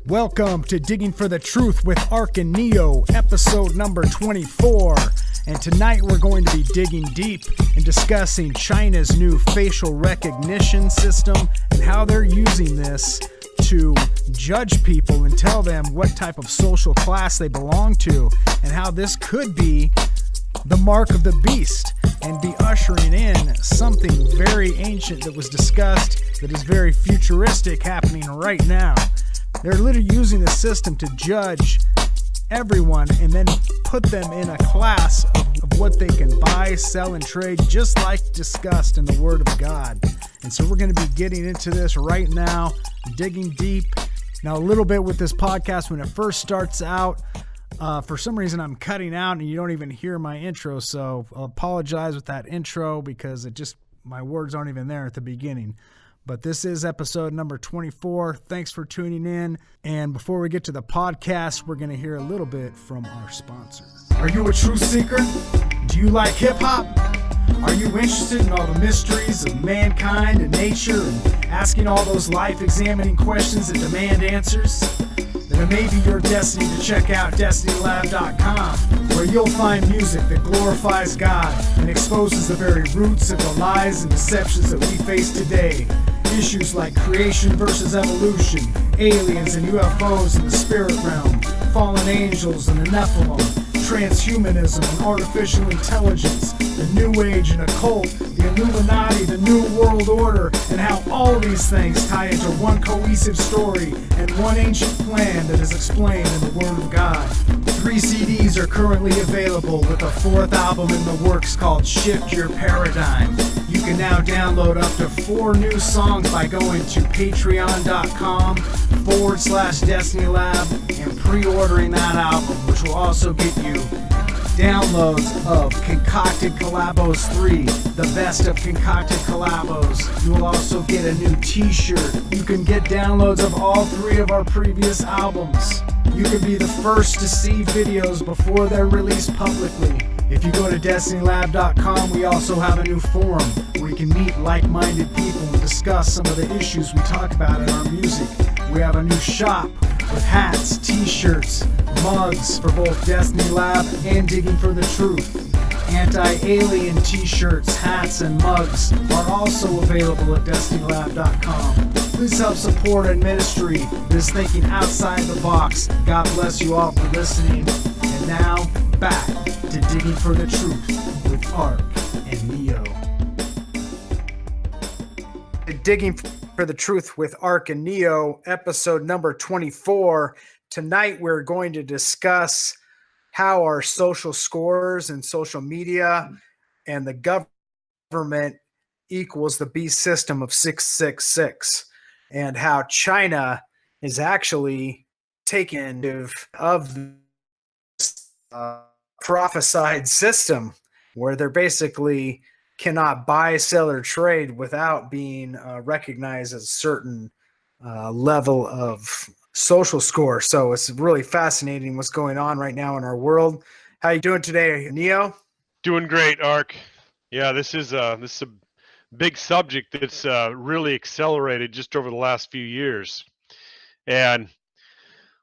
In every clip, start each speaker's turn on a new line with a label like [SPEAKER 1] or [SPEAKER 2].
[SPEAKER 1] Welcome to Digging for the Truth with Ark and Neo, episode number 24. And tonight we're going to be digging deep and discussing China's new facial recognition system and how they're using this to judge people and tell them what type of social class they belong to, and how this could be the mark of the beast and be ushering in something very ancient that was discussed that is very futuristic happening right now. They're literally using the system to judge everyone and then put them in a class of what they can buy, sell, and trade, just like discussed in the Word of God. And so we're going to be getting into this right now, digging deep. Now, a little bit with this podcast, when it first starts out, for some reason I'm cutting out and you don't even hear my intro, so I'll apologize with that intro because my words aren't even there at the beginning. But this is episode number 24. Thanks for tuning in. And before we get to the podcast, we're going to hear a little bit from our sponsor. Are you a truth seeker? Do you like hip-hop? Are you interested in all the mysteries of mankind and nature and asking all those life-examining questions that demand answers? Then it may be your destiny to check out DestinyLab.com, where you'll find music that glorifies God and exposes the very roots of the lies and deceptions that we face today. Issues like creation versus evolution, aliens and UFOs in the spirit realm, fallen angels and the Nephilim, transhumanism and artificial intelligence, the New Age and occult, the Illuminati, the New World Order, and how all these things tie into one cohesive story and one ancient plan that is explained in the Word of God. 3 CDs are currently available with a 4th album in the works called Shift Your Paradigm. You can now download up to 4 new songs by going to patreon.com/DestinyLab and pre-ordering that album, which will also get you downloads of Concocted Collabos 3, the best of Concocted Collabos. You will also get a new t-shirt. You can get downloads of all 3 of our previous albums. You can be the first to see videos before they're released publicly. If you go to DestinyLab.com, we also have a new forum where you can meet like-minded people and discuss some of the issues we talk about in our music. We have a new shop with hats, t-shirts, mugs for both Destiny Lab and Digging for the Truth. Anti-alien t-shirts, hats, and mugs are also available at DestinyLab.com. Please help support a ministry that is thinking outside the box. God bless you all for listening. And now, back to Digging for the Truth with Ark and Neo. Digging for the Truth with Ark and Neo, episode number 24. Tonight we're going to discuss how our social scores and social media and the government equals the beast system of 666, and how China is actually taken of this prophesied system where they're basically cannot buy, sell, or trade without being recognized as a certain level of social score. So it's really fascinating what's going on right now in our world. How you doing today, Neo?
[SPEAKER 2] Doing great, Ark. Yeah, this is a big subject that's really accelerated just over the last few years, and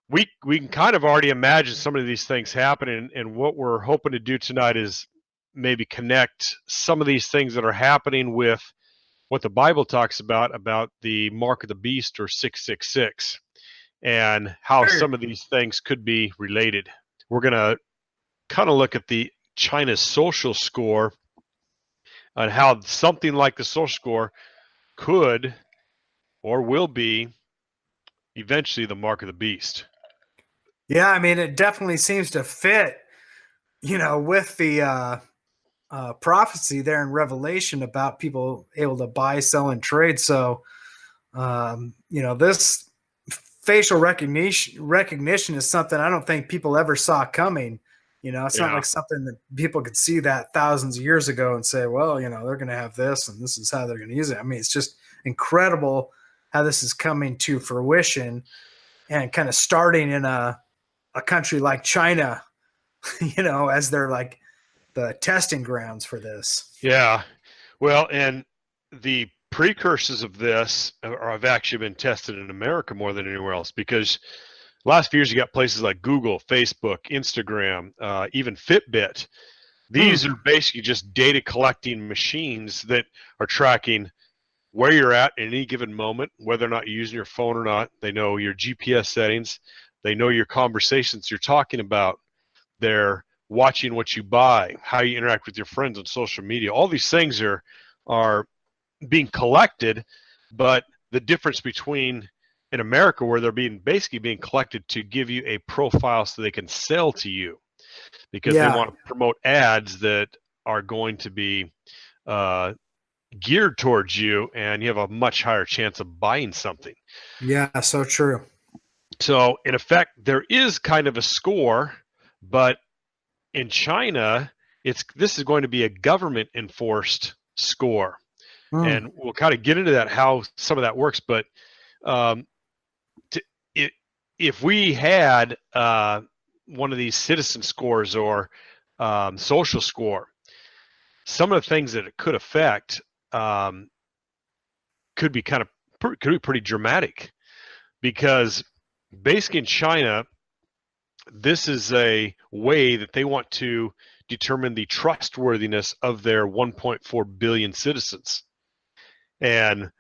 [SPEAKER 2] we can kind of already imagine some of these things happening. And what we're hoping to do tonight is maybe connect some of these things that are happening with what the Bible talks about the mark of the beast, or 666, and how some of these things could be related. We're going to kind of look at the China's social score and how something like the social score could or will be eventually the mark of the beast.
[SPEAKER 1] Yeah, I mean, it definitely seems to fit, with the prophecy there in Revelation about people able to buy, sell, and trade. So, this facial recognition is something I don't think people ever saw coming. It's not like something that people could see that thousands of years ago and say, well, they're going to have this and this is how they're going to use it. I mean, it's just incredible how this is coming to fruition and kind of starting in a country like China, as they're like the testing grounds for this.
[SPEAKER 2] Yeah. Well, and the precursors of this have actually been tested in America more than anywhere else, because last few years, you got places like Google, Facebook, Instagram, even Fitbit. These are basically just data collecting machines that are tracking where you're at any given moment, whether or not you're using your phone or not. They know your GPS settings. They know your conversations you're talking about. They're watching what you buy, how you interact with your friends on social media. All these things are being collected, but the difference between in America, where they're basically being collected to give you a profile so they can sell to you, because they
[SPEAKER 1] Yeah.
[SPEAKER 2] want to promote ads that are going to be geared towards you, and you have a much higher chance of buying something.
[SPEAKER 1] Yeah, so true.
[SPEAKER 2] So in effect, there is kind of a score, but in China, this is going to be a government enforced score. And we'll kind of get into that, how some of that works. But um, if we had one of these citizen scores or social score, some of the things that it could affect could be pretty dramatic, because basically in China, this is a way that they want to determine the trustworthiness of their 1.4 billion citizens. And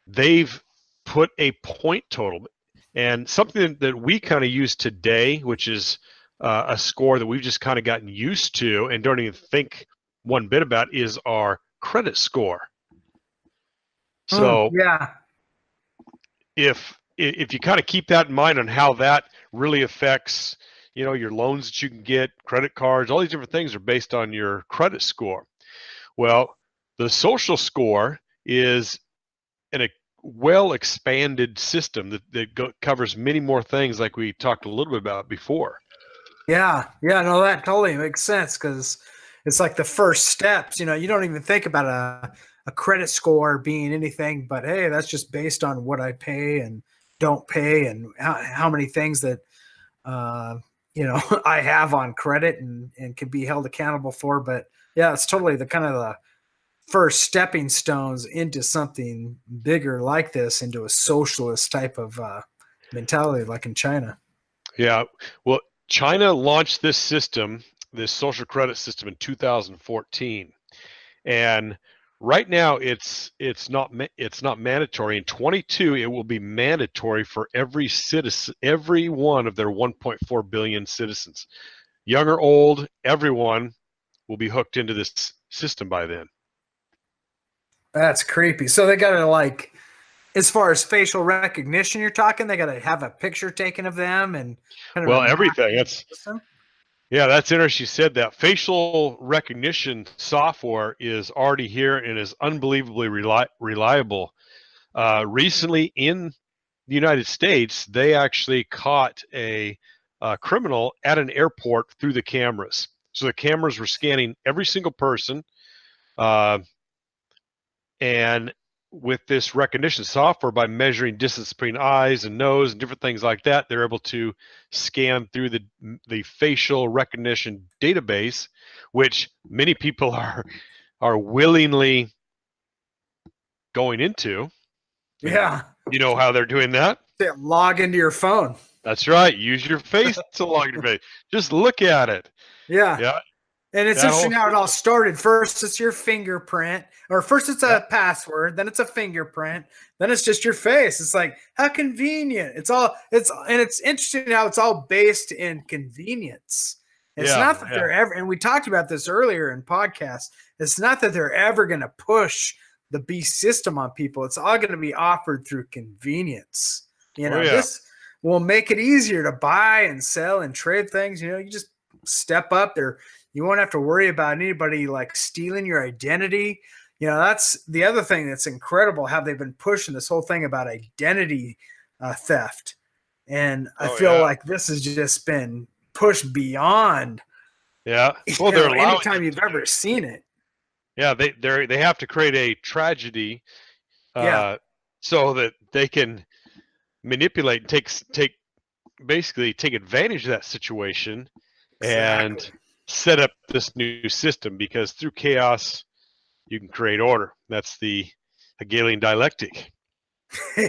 [SPEAKER 2] they've put a point total. And something that we kind of use today, which is a score that we've just kind of gotten used to and don't even think one bit about, is our credit score. So
[SPEAKER 1] Yeah.
[SPEAKER 2] if you kind of keep that in mind on how that really affects, your loans that you can get, credit cards, all these different things are based on your credit score. Well, the social score is a well expanded system that covers many more things, like we talked a little bit about before.
[SPEAKER 1] Yeah, no, that totally makes sense, because it's like the first steps. You don't even think about a credit score being anything but, hey, that's just based on what I pay and don't pay, and how many things that I have on credit and can be held accountable for. But yeah, it's totally the kind of the first stepping stones into something bigger like this, into a socialist type of mentality, like in China.
[SPEAKER 2] Yeah, well, China launched this system, this social credit system, in 2014, and right now it's not mandatory. In 22, it will be mandatory for every citizen, every one of their 1.4 billion citizens, young or old. Everyone will be hooked into this system by then.
[SPEAKER 1] That's creepy. So they got to, like, as far as facial recognition, you're talking, they got to have a picture taken of them and kind of
[SPEAKER 2] Well,
[SPEAKER 1] a
[SPEAKER 2] everything.
[SPEAKER 1] system.
[SPEAKER 2] Yeah, that's interesting you said that. Facial recognition software is already here and is unbelievably reliable. Recently in the United States, they actually caught a criminal at an airport through the cameras. So the cameras were scanning every single person, and with this recognition software, by measuring distance between eyes and nose and different things like that, they're able to scan through the facial recognition database, which many people are willingly going into.
[SPEAKER 1] Yeah.
[SPEAKER 2] You know how they're doing that?
[SPEAKER 1] Log into your phone.
[SPEAKER 2] That's right. Use your face to log in your face. Just look at it.
[SPEAKER 1] Yeah.
[SPEAKER 2] Yeah.
[SPEAKER 1] And it's interesting how it all started. First, it's your fingerprint, or first it's a password, then it's a fingerprint, then it's just your face. It's like, how convenient. It's interesting how it's all based in convenience. It's not that they're ever, and we talked about this earlier in podcasts, it's not that they're ever going to push the beast system on people. It's all going to be offered through convenience. This will make it easier to buy and sell and trade things. You just step up there. You won't have to worry about anybody like stealing your identity. That's the other thing that's incredible, how they've been pushing this whole thing about identity theft. And I feel like this has just been pushed beyond.
[SPEAKER 2] Yeah. Well, they're allowing
[SPEAKER 1] anytime you've ever seen it.
[SPEAKER 2] Yeah, they have to create a tragedy so that they can manipulate and basically take advantage of that situation and set up this new system, because through chaos you can create order. That's the Hegelian dialectic.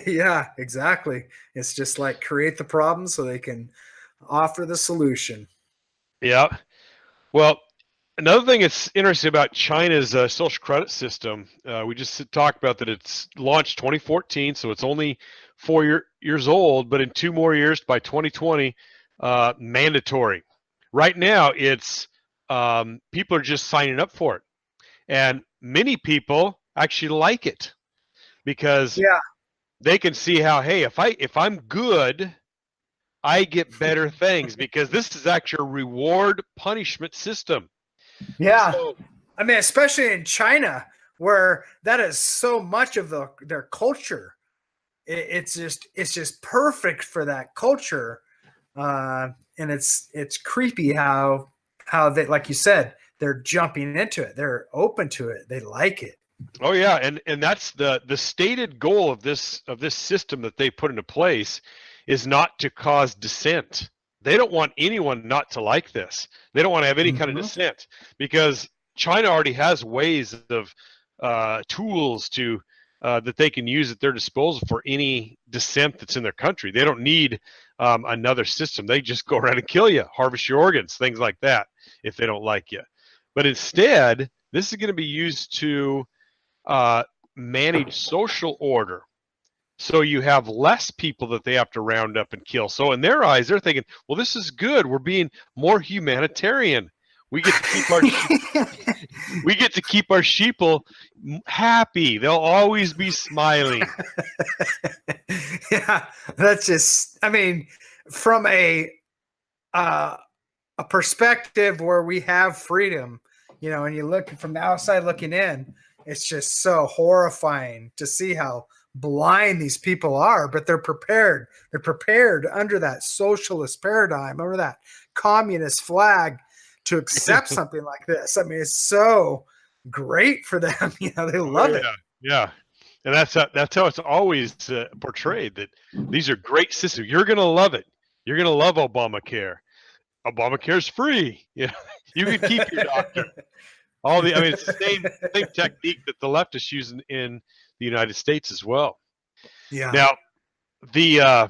[SPEAKER 1] Yeah, exactly. It's just like create the problem so they can offer the solution.
[SPEAKER 2] Yeah. Well, another thing that's interesting about China's social credit system, we just talked about that it's launched 2014, so it's only 4 years old, but in 2 more years by 2020, mandatory. Right now, it's people are just signing up for it, and many people actually like it because
[SPEAKER 1] Yeah,
[SPEAKER 2] they can see how, hey, if I'm good, I get better things because this is actually a reward punishment system.
[SPEAKER 1] yeah.
[SPEAKER 2] So
[SPEAKER 1] I mean, especially in China, where that is so much of their culture. It's just perfect for that culture, and it's creepy how they, like you said, they're jumping into it. They're open to it. They like it.
[SPEAKER 2] oh yeah, and that's the stated goal of this system that they put into place is not to cause dissent. They don't want anyone not to like this. They don't want to have any kind of
[SPEAKER 1] Mm-hmm.
[SPEAKER 2] dissent because China already has ways of tools to that they can use at their disposal for any dissent that's in their country. They don't need another system. They just go around and kill you, harvest your organs, things like that, if they don't like you. But instead, this is going to be used to uh, manage social order. So you have less people that they have to round up and kill. So in their eyes, they're thinking, well, this is good. We're being more humanitarian. We get to keep our we get to keep our sheeple happy. They'll always be smiling.
[SPEAKER 1] Yeah, that's just. I mean, from uh, a perspective where we have freedom, and you look from the outside looking in, it's just so horrifying to see how blind these people are, but they're prepared. They're prepared under that socialist paradigm, under that communist flag to accept something like this. I mean, it's so great for them. They
[SPEAKER 2] Oh
[SPEAKER 1] love it.
[SPEAKER 2] yeah, yeah, and that's how it's always portrayed. That these are great systems. You're gonna love it. You're gonna love Obamacare. Obamacare's free. You can keep your doctor. I mean, it's the same technique that the leftists use in the United States as well.
[SPEAKER 1] Yeah.
[SPEAKER 2] Now, the uh,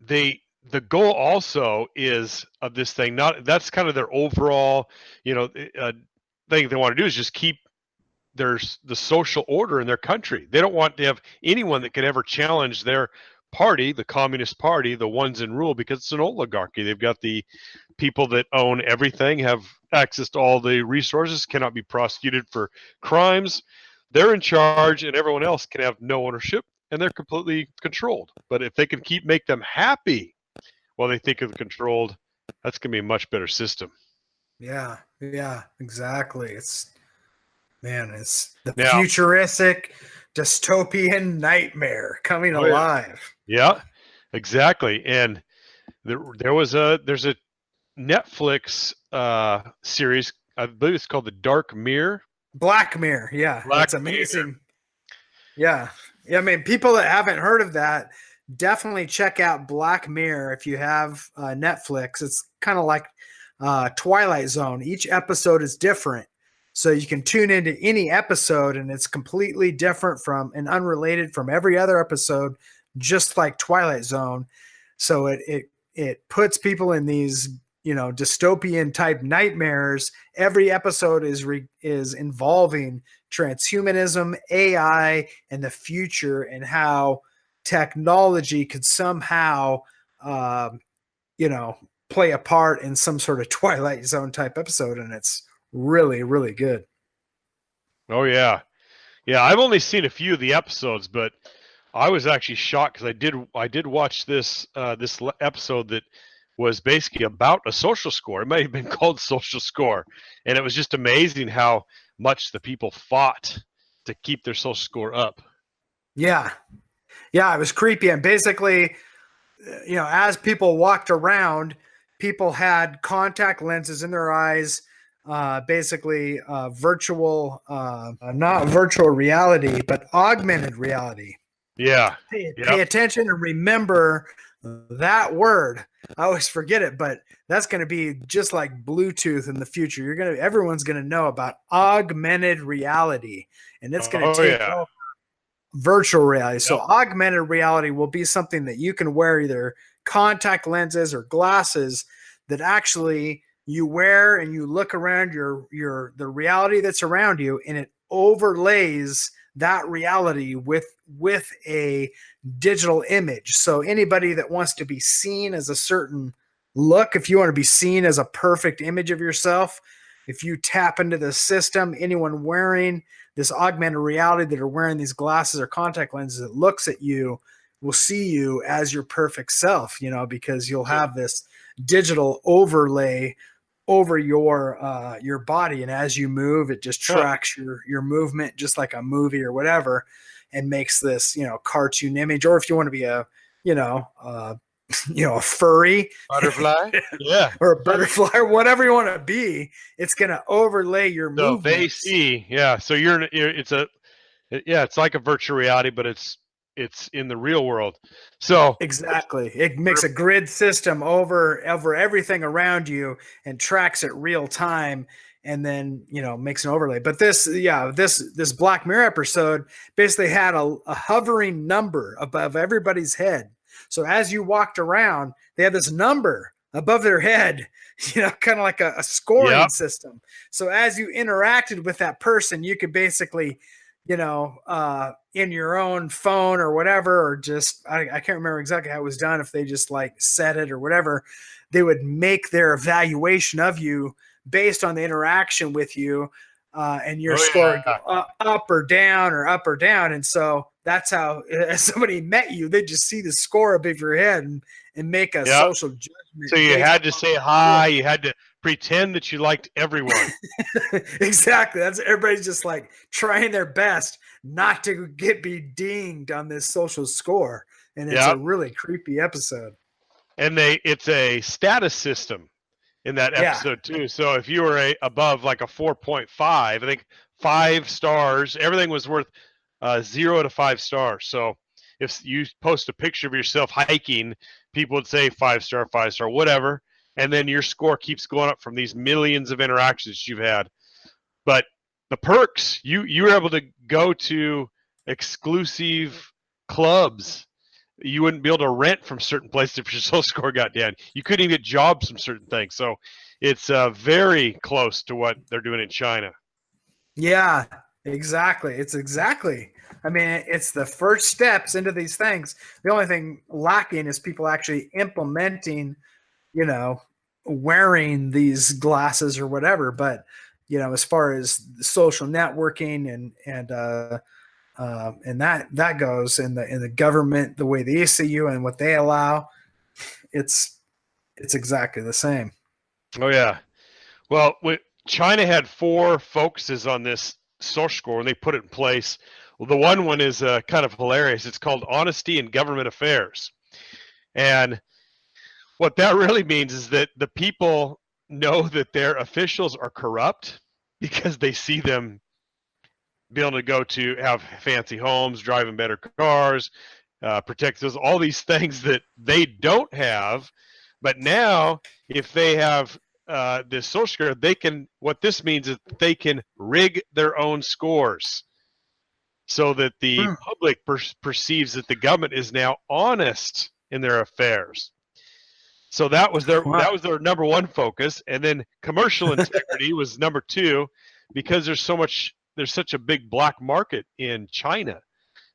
[SPEAKER 2] the the goal also is of this thing. Not that's kind of their overall, thing they want to do is just keep the social order in their country. They don't want to have anyone that can ever challenge their party, the Communist Party, the ones in rule, because it's an oligarchy. They've got the people that own everything, have access to all the resources, cannot be prosecuted for crimes. They're in charge, and everyone else can have no ownership, and they're completely controlled. But if they can make them happy while they think of the controlled, that's going to be a much better system.
[SPEAKER 1] Yeah. Yeah. Exactly. It's the
[SPEAKER 2] Now,
[SPEAKER 1] futuristic dystopian nightmare coming
[SPEAKER 2] oh yeah,
[SPEAKER 1] alive.
[SPEAKER 2] yeah, exactly. And there's a Netflix series. I believe it's called The Dark Mirror.
[SPEAKER 1] Black Mirror. Yeah. It's
[SPEAKER 2] Black Mirror.
[SPEAKER 1] amazing. Yeah. Yeah. I mean, people that haven't heard of that, definitely check out Black Mirror if you have Netflix. It's kind of like Twilight Zone. Each episode is different. So you can tune into any episode and it's completely different from and unrelated from every other episode, just like Twilight Zone. So it puts people in these, dystopian type nightmares. Every episode is involving transhumanism, AI, and the future, and how technology could somehow, play a part in some sort of Twilight Zone type episode. And it's really, really good.
[SPEAKER 2] Oh yeah, yeah. I've only seen a few of the episodes, but I was actually shocked because I did watch this episode that was basically about a social score. It may have been called Social Score, and it was just amazing how much the people fought to keep their social score up.
[SPEAKER 1] Yeah. Yeah. It was creepy. And basically, as people walked around, people had contact lenses in their eyes, basically virtual, not virtual reality, but augmented reality.
[SPEAKER 2] Yeah,
[SPEAKER 1] Pay attention and remember that word. I always forget it, but that's going to be just like Bluetooth in the future. Everyone's going to know about augmented reality, and it's going to take over virtual reality. So
[SPEAKER 2] Yep.
[SPEAKER 1] augmented reality will be something that you can wear, either contact lenses or glasses, that actually you wear and you look around the reality that's around you, and it overlays that reality with a digital image. So anybody that wants to be seen as a certain look, if you want to be seen as a perfect image of yourself, if you tap into the system, anyone wearing this augmented reality that are wearing these glasses or contact lenses that looks at you will see you as your perfect self, because you'll have this digital overlay over your body, and as you move, it just
[SPEAKER 2] Huh.
[SPEAKER 1] tracks your movement, just like a movie or whatever, and makes this cartoon image. Or if you want to be a you know uh, a furry
[SPEAKER 2] Butterfly. Yeah.
[SPEAKER 1] or a butterfly or whatever you want to be, it's going to overlay your
[SPEAKER 2] So they
[SPEAKER 1] movements.
[SPEAKER 2] see, yeah. So it's like a virtual reality, but it's in the real world. So
[SPEAKER 1] Exactly. It makes a grid system over everything around you and tracks it real time, and then, makes an overlay. But this Black Mirror episode basically had a hovering number above everybody's head. So as you walked around, they had this number above their head, kind of like a scoring
[SPEAKER 2] yep,
[SPEAKER 1] system. So as you interacted with that person, you could basically, in your own phone or whatever, or just, I can't remember exactly how it was done, if they just like set it or whatever, they would make their evaluation of you based on the interaction with you, and your score would go up or down or up or down. And so that's how, if somebody met you, they just see the score above your head and make a
[SPEAKER 2] yep.
[SPEAKER 1] social judgment.
[SPEAKER 2] So you had to say hi. You had to pretend that you liked everyone.
[SPEAKER 1] Exactly. That's, everybody's just like trying their best not to be dinged on this social score. And it's a
[SPEAKER 2] Yep.
[SPEAKER 1] really creepy episode.
[SPEAKER 2] And it's a status system in that
[SPEAKER 1] Yeah.
[SPEAKER 2] episode too. So if you were above like a 4.5, I think 5 stars, everything was worth 0 to 5 stars. So if you post a picture of yourself hiking, people would say 5 star, 5 star, whatever, and then your score keeps going up from these millions of interactions you've had. But the perks, you were able to go to exclusive clubs. You wouldn't be able to rent from certain places if your social score got down. You couldn't even get jobs from certain things. So it's very close to what they're doing in China.
[SPEAKER 1] Yeah, exactly. It's exactly. I mean, it's the first steps into these things. The only thing lacking is people actually implementing, wearing these glasses or whatever. But, as far as social networking and that goes in the government, the way they see you and what they allow, it's exactly the same.
[SPEAKER 2] Oh yeah. Well, China had 4 focuses on this social score when they put it in place. Well, the one is kind of hilarious. It's called honesty in government affairs, and what that really means is that the people know that their officials are corrupt because they see them be able to go to have fancy homes, driving better cars, protect those, all these things that they don't have. But now, if they have this social security, they can. What this means is they can rig their own scores, so that the public perceives that the government is now honest in their affairs. So that was their number one focus, and then commercial integrity was number 2, because there's such a big black market in China.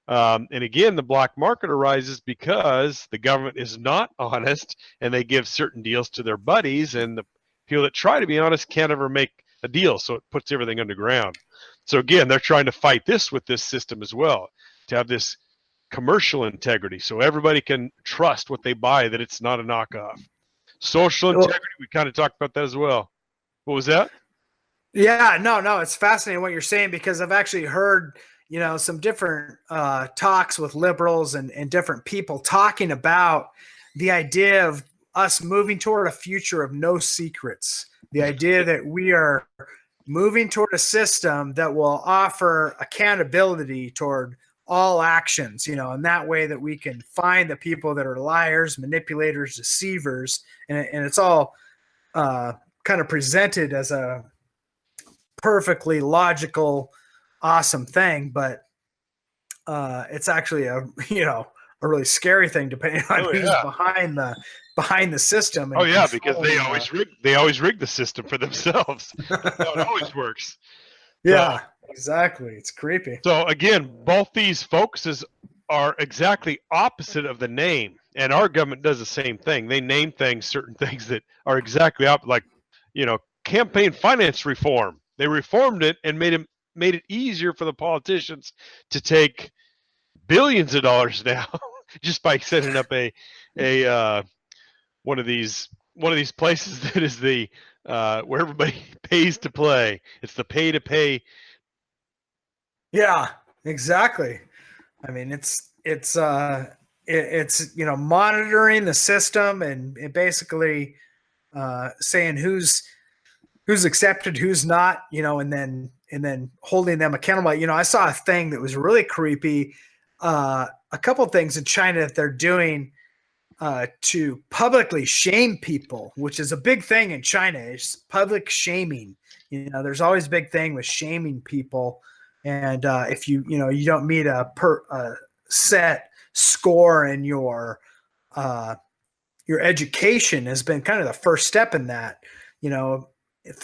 [SPEAKER 2] And again, the black market arises because the government is not honest, and they give certain deals to their buddies, and the people that try to be honest can't ever make a deal, so it puts everything underground. So again, they're trying to fight this with this system as well, to have this commercial integrity, so everybody can trust what they buy, that it's not a knockoff. Social integrity, we kind of talked about that as well. What was that?
[SPEAKER 1] Yeah, no, it's fascinating what you're saying, because I've actually heard, some different talks with liberals and different people talking about the idea of us moving toward a future of no secrets. The idea that we are moving toward a system that will offer accountability toward all actions, and that way that we can find the people that are liars, manipulators, deceivers, and it's all kind of presented as a perfectly logical, awesome thing. But it's actually a a really scary thing depending on
[SPEAKER 2] Oh
[SPEAKER 1] who's
[SPEAKER 2] yeah.
[SPEAKER 1] behind the system
[SPEAKER 2] Oh
[SPEAKER 1] and
[SPEAKER 2] yeah, because
[SPEAKER 1] controlling.
[SPEAKER 2] they always rig the system for themselves. That's how it always works. So
[SPEAKER 1] Yeah, exactly. It's creepy.
[SPEAKER 2] so again, both these focuses are exactly opposite of the name, and our government does the same thing. They name things certain things that are exactly opposite, like campaign finance reform. They reformed it and made it easier for the politicians to take billions of dollars now just by setting up a one of these places that is the where everybody pays to play. It's the pay to pay.
[SPEAKER 1] Yeah, exactly. I mean, it's monitoring the system and it basically saying who's accepted, who's not, and then holding them accountable. I saw a thing that was really creepy. A couple things in China that they're doing to publicly shame people, which is a big thing in China. It's public shaming. There's always a big thing with shaming people, and if you don't meet a set score in your education has been kind of the first step in that.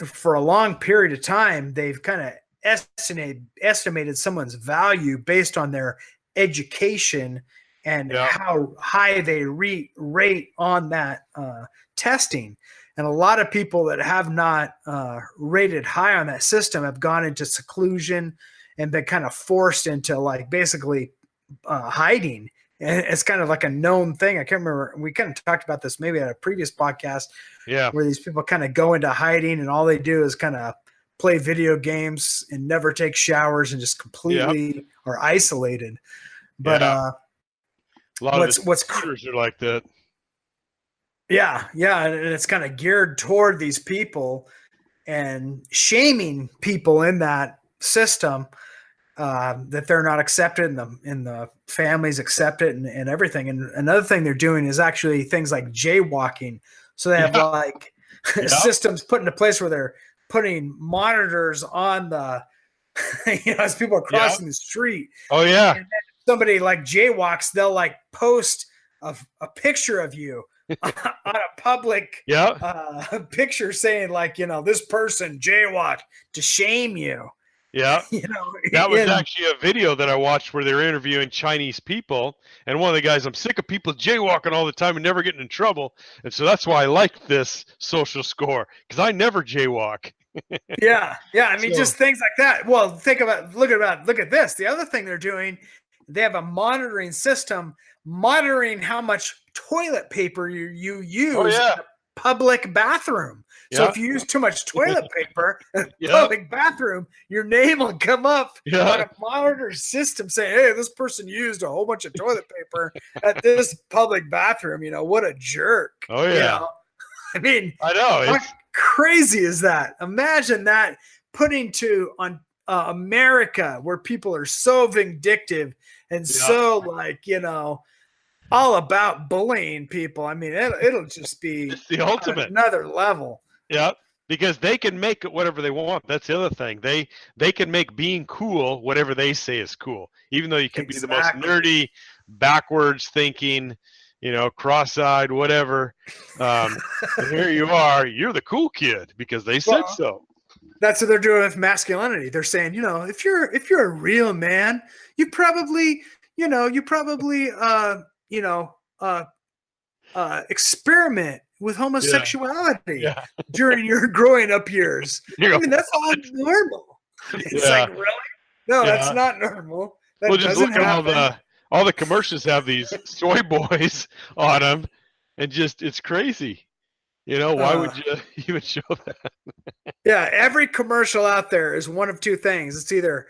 [SPEAKER 1] For a long period of time, they've kind of estimated someone's value based on their education and
[SPEAKER 2] Yeah,
[SPEAKER 1] how high they rate on that testing. And a lot of people that have not rated high on that system have gone into seclusion and been kind of forced into like basically hiding. And it's kind of like a known thing. I can't remember. We kind of talked about this maybe at a previous podcast
[SPEAKER 2] yeah,
[SPEAKER 1] where these people kind of go into hiding and all they do is kind of play video games and never take showers and just
[SPEAKER 2] yeah,
[SPEAKER 1] completely are isolated. But
[SPEAKER 2] yeah. A lot of the
[SPEAKER 1] what's
[SPEAKER 2] shooters are like that.
[SPEAKER 1] yeah, and it's kind of geared toward these people and shaming people in that system that they're not accepted and the families accept it and everything. And another thing they're doing is actually things like jaywalking. So they have
[SPEAKER 2] Yeah,
[SPEAKER 1] like
[SPEAKER 2] yeah,
[SPEAKER 1] systems put into place where they're putting monitors on the as people are
[SPEAKER 2] yeah.
[SPEAKER 1] crossing the street.
[SPEAKER 2] Oh yeah,
[SPEAKER 1] And then if somebody like jaywalks, they'll like post a picture of you on a public
[SPEAKER 2] yeah,
[SPEAKER 1] picture saying like, this person jaywalked to shame you.
[SPEAKER 2] yeah.
[SPEAKER 1] you know,
[SPEAKER 2] That was
[SPEAKER 1] in
[SPEAKER 2] actually a video that I watched where they were interviewing Chinese people, and one of the guys, I'm sick of people jaywalking all the time and never getting in trouble, and so that's why I like this social score because I never jaywalk.
[SPEAKER 1] yeah. I mean,
[SPEAKER 2] So
[SPEAKER 1] just things like that. Well, look at this. The other thing they're doing, they have a monitoring system monitoring how much toilet paper you
[SPEAKER 2] oh
[SPEAKER 1] use in
[SPEAKER 2] yeah,
[SPEAKER 1] a public bathroom. So
[SPEAKER 2] yeah,
[SPEAKER 1] if you use too much toilet paper in a
[SPEAKER 2] yeah,
[SPEAKER 1] public bathroom, your name will come up on
[SPEAKER 2] yeah,
[SPEAKER 1] a monitor system saying, "Hey, this person used a whole bunch of toilet paper at this public bathroom. What a jerk."
[SPEAKER 2] oh
[SPEAKER 1] You
[SPEAKER 2] yeah.
[SPEAKER 1] know, I mean,
[SPEAKER 2] I know
[SPEAKER 1] how
[SPEAKER 2] it's
[SPEAKER 1] crazy is that? Imagine that putting to on America, where people are so vindictive and
[SPEAKER 2] yeah,
[SPEAKER 1] so like all about bullying people. I mean, it'll just be
[SPEAKER 2] it's the
[SPEAKER 1] on
[SPEAKER 2] ultimate.
[SPEAKER 1] another level.
[SPEAKER 2] Yeah, because they can make it whatever they want. That's the other thing. They can make being cool whatever they say is cool, even though you can be the most
[SPEAKER 1] Exactly.
[SPEAKER 2] nerdy, backwards thinking, cross-eyed, whatever. And here you are. You're the cool kid because they said
[SPEAKER 1] Well,
[SPEAKER 2] so.
[SPEAKER 1] that's what they're doing with masculinity. They're saying, if you're a real man, you probably, you know, uh, experiment with
[SPEAKER 2] Yeah,
[SPEAKER 1] homosexuality
[SPEAKER 2] yeah.
[SPEAKER 1] during your growing up years.
[SPEAKER 2] You
[SPEAKER 1] I
[SPEAKER 2] go,
[SPEAKER 1] mean, that's all normal. It's
[SPEAKER 2] yeah,
[SPEAKER 1] like, really? No, that's
[SPEAKER 2] yeah.
[SPEAKER 1] not normal.
[SPEAKER 2] Well,
[SPEAKER 1] That
[SPEAKER 2] just
[SPEAKER 1] doesn't
[SPEAKER 2] look at
[SPEAKER 1] happen.
[SPEAKER 2] all the commercials have these soy boys on them, and just it's crazy. Why
[SPEAKER 1] Uh,
[SPEAKER 2] would you even show that?
[SPEAKER 1] yeah, every commercial out there is one of two things. It's either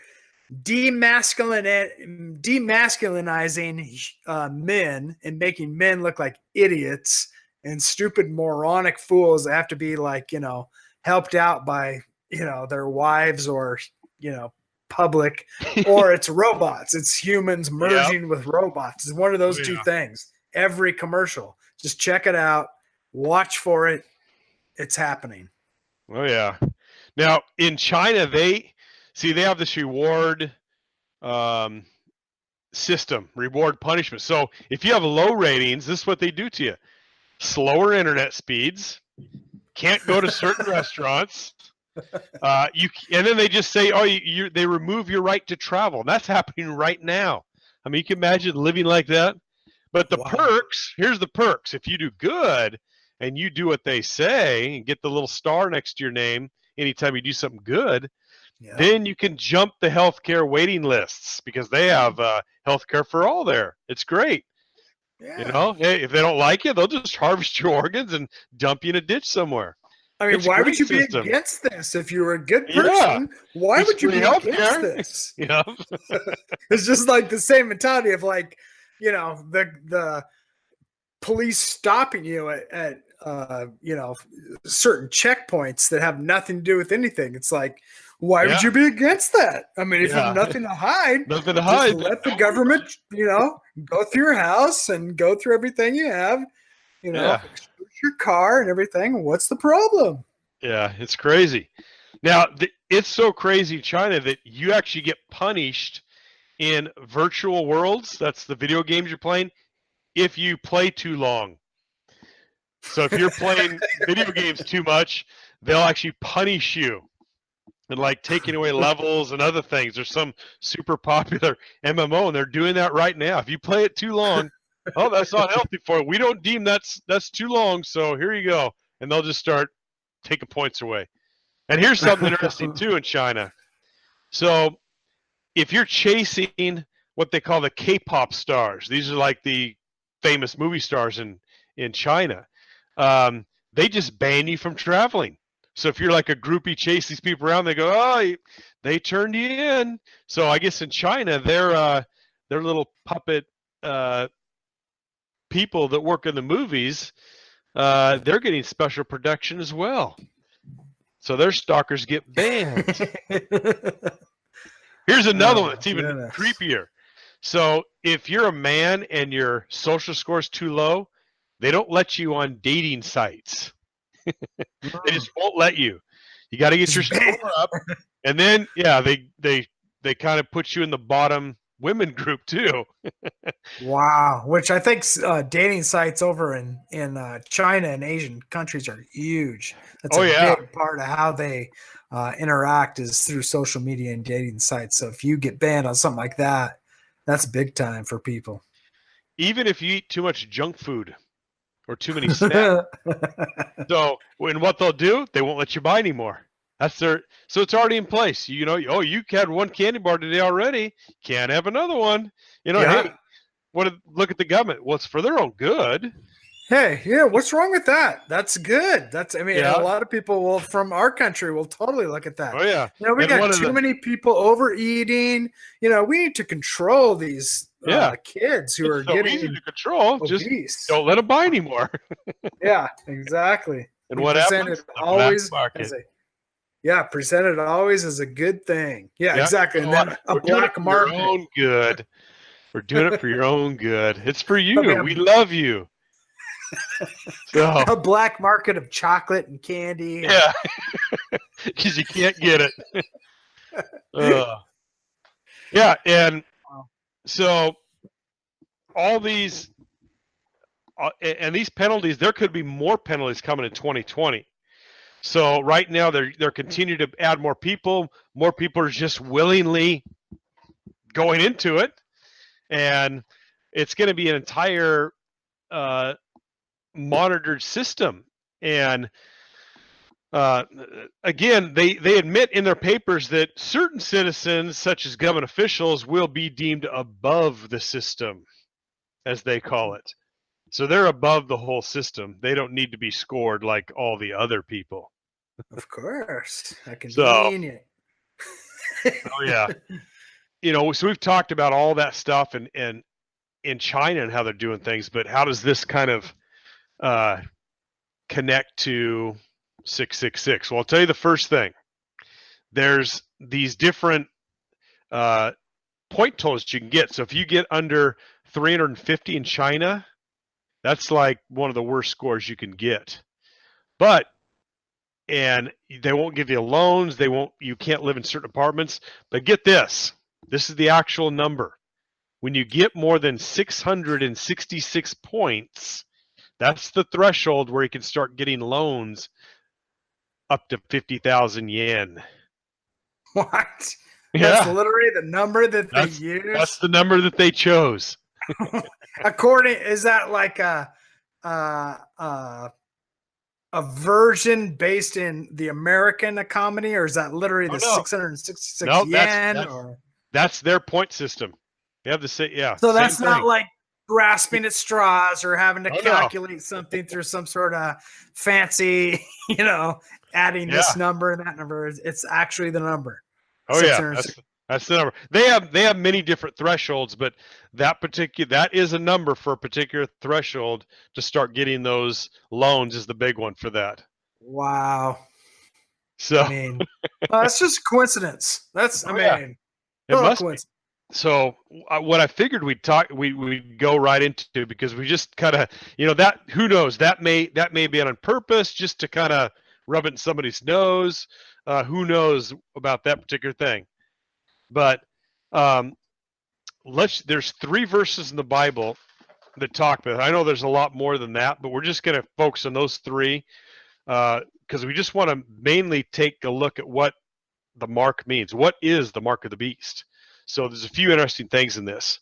[SPEAKER 1] demasculinizing men and making men look like idiots and stupid moronic fools that have to be like helped out by their wives or public, or it's robots, it's humans
[SPEAKER 2] Yeah,
[SPEAKER 1] merging with robots. It's one of
[SPEAKER 2] oh
[SPEAKER 1] those two
[SPEAKER 2] yeah,
[SPEAKER 1] things. Every commercial, just check it out, watch for it. It's happening.
[SPEAKER 2] oh yeah. Now in China, they have this reward um, system, reward punishment. So if you have low ratings, this is what they do to you: slower internet speeds, can't go to certain restaurants. And then they just say, oh, they remove your right to travel. And that's happening right now. I mean, you can imagine living like that. But the perks, here's the perks. If you do good and you do what they say and get the little star next to your name anytime you do something good, then you can jump the healthcare waiting lists because they have healthcare for all there. It's great.
[SPEAKER 1] Yeah.
[SPEAKER 2] You know, hey, if they don't like you, they'll just harvest your organs and dump you in a ditch somewhere.
[SPEAKER 1] I mean, why would you be against this? If you were a good person, why would you be against this?
[SPEAKER 2] Yeah.
[SPEAKER 1] It's just like the same mentality of like, you know, the police stopping you at you know, certain checkpoints that have nothing to do with anything. It's like, why would you be against that? I mean, if you have nothing to hide,
[SPEAKER 2] nothing to hide,
[SPEAKER 1] just let the government, you know, go through your house and go through everything you have, you know, your car and everything. What's the problem?
[SPEAKER 2] Yeah, it's crazy. Now, it's so crazy in China that you actually get punished in virtual worlds. That's the video games you're playing. If you play too long. So if you're playing video games too much, they'll actually punish you and like taking away levels and other things. There's some super popular MMO and they're doing that right now. If you play it too long, oh, that's not healthy for you. We don't deem that's too long, so here you go. And they'll just start taking points away. And here's something interesting too in China. So if you're chasing what they call the K-pop stars, these are like the famous movie stars in China, they just ban you from traveling. So if you're like a groupie, chase these people around, they go, oh, they turned you in. So I guess in China, they're little puppet people that work in the movies, they're getting special protection as well. So their stalkers get banned. Here's another one that's even creepier. So if you're a man and your social score is too low, they don't let you on dating sites. They just won't let you. You got to get your score up, and then they kind of put you in the bottom women group too.
[SPEAKER 1] Wow, which I think dating sites over in China and Asian countries are huge. That's a big part of how they interact is through social media and dating sites. So if you get banned on something like that, that's big time for people.
[SPEAKER 2] Even if you eat too much junk food or too many snacks. So when what they'll do, they won't let you buy anymore. So it's already in place. You know, oh, you had one candy bar today already. Can't have another one. You know, hey, look at the government. Well, it's for their own good.
[SPEAKER 1] Hey, yeah, what's wrong with that? That's good. A lot of people from our country will totally look at that.
[SPEAKER 2] Oh yeah.
[SPEAKER 1] You know, we got too many people overeating. You know, we need to control these kids who are getting
[SPEAKER 2] easy to control.
[SPEAKER 1] Obese.
[SPEAKER 2] Just don't let them buy anymore.
[SPEAKER 1] Yeah, exactly.
[SPEAKER 2] And what happens?
[SPEAKER 1] Always presented always as a good thing. Yeah, exactly. And then a black market.
[SPEAKER 2] Your own good. We're doing it for your own good. It's for you. We love you. So,
[SPEAKER 1] a black market of chocolate and candy.
[SPEAKER 2] Yeah, because you can't get it. Yeah, and so all these and these penalties, there could be more penalties coming in 2020. So right now they're continuing to add more people. More people are just willingly going into it, and it's going to be an entire monitored system. And again, they admit in their papers that certain citizens, such as government officials, will be deemed above the system, as they call it. So they're above the whole system. They don't need to be scored like all the other people.
[SPEAKER 1] Of course. Convenient.
[SPEAKER 2] Oh yeah. You know, so we've talked about all that stuff and in China and how they're doing things, but how does this kind of connect to 666? Well, I'll tell you the first thing. There's these different point totals you can get. So if you get under 350 in China, that's like one of the worst scores you can get. And they won't give you loans. You can't live in certain apartments. But get this. This is the actual number. when you get more than 666 points, that's the threshold where you can start getting loans up to 50,000 yen.
[SPEAKER 1] What? That's
[SPEAKER 2] Yeah,
[SPEAKER 1] literally the number that they
[SPEAKER 2] that's
[SPEAKER 1] use.
[SPEAKER 2] the number that they chose.
[SPEAKER 1] Is that like uh, uh, a version based in the American economy, or is that literally
[SPEAKER 2] Oh
[SPEAKER 1] the
[SPEAKER 2] no,
[SPEAKER 1] 666
[SPEAKER 2] no,
[SPEAKER 1] yen? Or
[SPEAKER 2] that's their point system. They have the same, yeah,
[SPEAKER 1] so
[SPEAKER 2] same
[SPEAKER 1] that's not
[SPEAKER 2] thing.
[SPEAKER 1] like grasping at straws or having to
[SPEAKER 2] Oh no,
[SPEAKER 1] calculate something through some sort of fancy, adding this
[SPEAKER 2] yeah,
[SPEAKER 1] number and that number. It's actually the number
[SPEAKER 2] oh yeah,
[SPEAKER 1] 660.
[SPEAKER 2] that's the number. They have many different thresholds, but that is a number for a particular threshold to start getting those loans is the big one for that.
[SPEAKER 1] Wow. I
[SPEAKER 2] So,
[SPEAKER 1] mean, that's just coincidence. I
[SPEAKER 2] oh yeah,
[SPEAKER 1] mean,
[SPEAKER 2] it
[SPEAKER 1] total
[SPEAKER 2] must be.
[SPEAKER 1] coincidence.
[SPEAKER 2] So what I figured we'd go right into, because we just kind of, that, who knows, that may be on purpose just to kind of rub it in somebody's nose. Who knows about that particular thing? But um, there's 3 verses in the Bible that talk about it. I know there's a lot more than that, but we're just going to focus on those 3 because we just want to mainly take a look at what the mark means. What is the mark of the beast? So there's a few interesting things in this.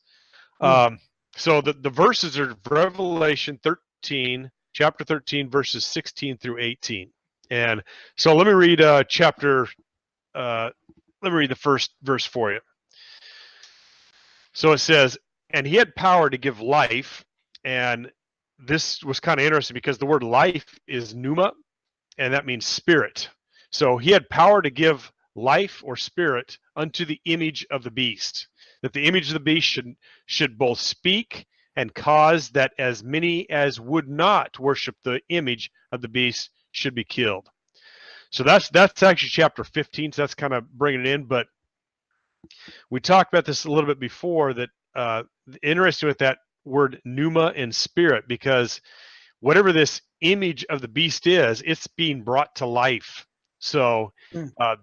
[SPEAKER 2] So the verses are Revelation 13, chapter 13, verses 16 through 18. And so let me read let me read the first verse for you. So it says, and he had power to give life. And this was kind of interesting because the word life is pneuma, and that means spirit. So he had power to give life or spirit unto the image of the beast, that the image of the beast should both speak and cause that as many as would not worship the image of the beast should be killed. So that's actually chapter 15. So that's kind of bringing it in. But we talked about this a little bit before, that interesting with that word pneuma and spirit, because whatever this image of the beast is, it's being brought to life. So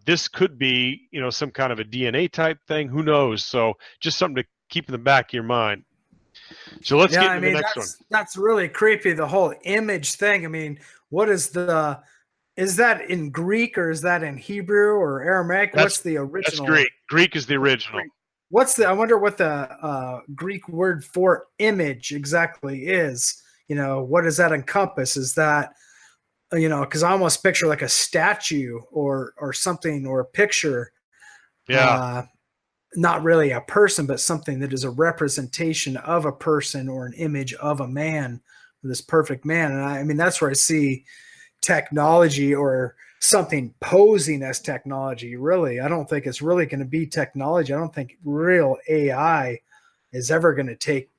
[SPEAKER 2] this could be, some kind of a DNA type thing. Who knows? So just something to keep in the back of your mind. So let's get into the next one.
[SPEAKER 1] That's really creepy. The whole image thing. I mean, is that in Greek or is that in Hebrew or Aramaic? What's the original?
[SPEAKER 2] That's Greek. Greek is the original.
[SPEAKER 1] I wonder what the Greek word for image exactly is. What does that encompass? Is that, because I almost picture like a statue or something, or a picture.
[SPEAKER 2] Yeah.
[SPEAKER 1] Not really a person, but something that is a representation of a person or an image of a man, this perfect man. And I mean, that's where I see technology or something posing as technology. Really, I don't think it's really going to be technology. I don't think real AI is ever going to take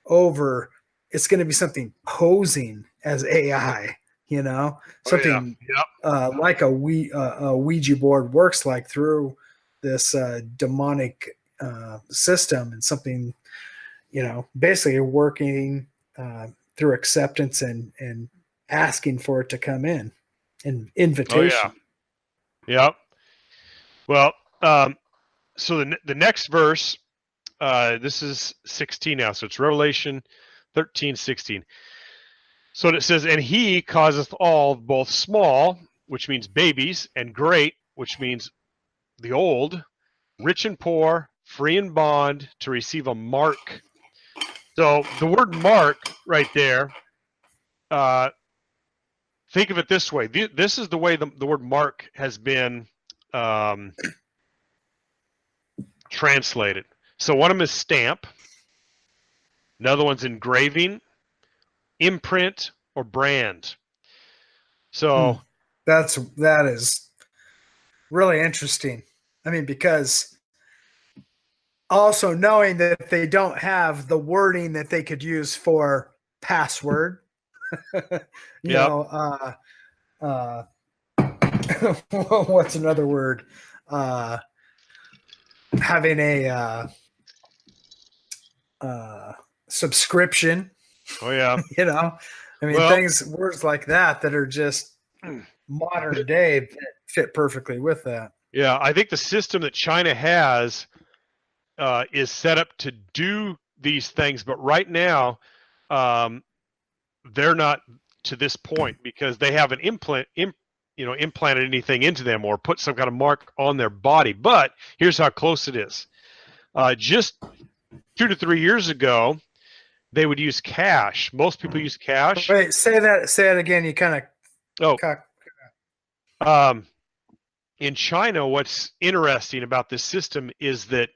[SPEAKER 1] over. It's going to be something posing as AI, something like a Ouija board works like, through this demonic system, and something, basically working through acceptance and asking for it to come in, an invitation.
[SPEAKER 2] Oh yeah. Yep. Well, so the next verse, this is 16 now. So it's Revelation 13, 16. So it says, and he causeth all, both small, which means babies, and great, which means the old, rich and poor, free and bond, to receive a mark. So the word mark right there, think of it this way. This is the way the word mark has been translated. So one of them is stamp. Another one's engraving, imprint, or brand. So
[SPEAKER 1] that is really interesting. I mean, because also knowing that they don't have the wording that they could use for password, what's another word? Having a subscription.
[SPEAKER 2] Oh yeah.
[SPEAKER 1] I mean, words like that are just modern day fit perfectly with that.
[SPEAKER 2] Yeah, I think the system that China has is set up to do these things, but right now, they're not to this point because they haven't implanted anything into them or put some kind of mark on their body. But here's how close it is. Just 2 to 3 years ago, they would use cash. Most people use cash.
[SPEAKER 1] Wait, say it again. You kind of.
[SPEAKER 2] In China, what's interesting about this system is that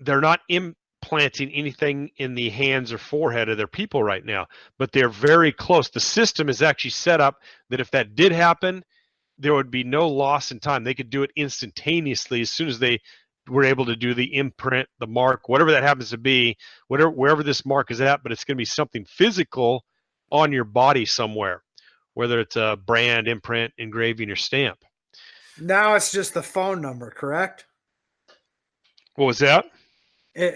[SPEAKER 2] they're not implanting anything in the hands or forehead of their people right now, but they're very close. The system is actually set up that if that did happen, there would be no loss in time. They could do it instantaneously as soon as they were able to do the imprint, the mark, whatever that happens to be, wherever this mark is at, but it's going to be something physical on your body somewhere, whether it's a brand, imprint, engraving, or stamp.
[SPEAKER 1] Now it's just the phone number, correct?
[SPEAKER 2] What was that?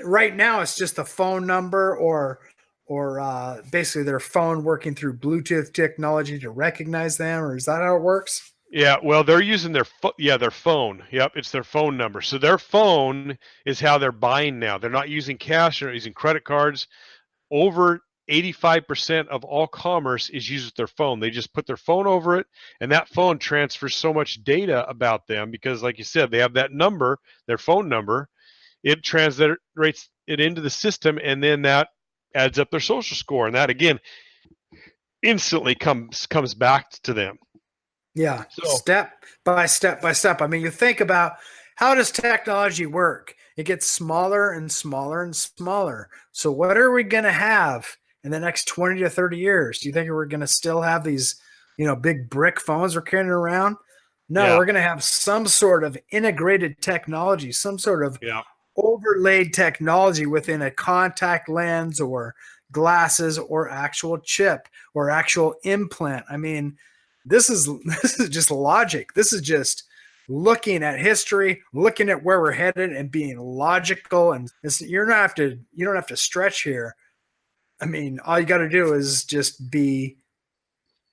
[SPEAKER 1] Right now it's just the phone number or basically their phone working through Bluetooth technology to recognize them, or is that how it works?
[SPEAKER 2] Yeah, well, they're using their phone. Yep, it's their phone number. So their phone is how they're buying now. They're not using cash, they're not using credit cards. Over 85% of all commerce is used with their phone. They just put their phone over it, and that phone transfers so much data about them because, like you said, they have that number, their phone number. It translates it into the system, and then that adds up their social score, and that again instantly comes back to them.
[SPEAKER 1] Yeah, so, step by step by step. I mean, you think about how does technology work? It gets smaller and smaller and smaller. So what are we going to have in the next 20 to 30 years? Do you think we're going to still have these, big brick phones we're carrying around? No, we're going to have some sort of integrated technology, some sort of overlaid technology within a contact lens or glasses or actual chip or actual implant. I mean, this is just logic. This is just looking at history, looking at where we're headed, and being logical. And you don't have to stretch here. I mean, all you got to do is just be,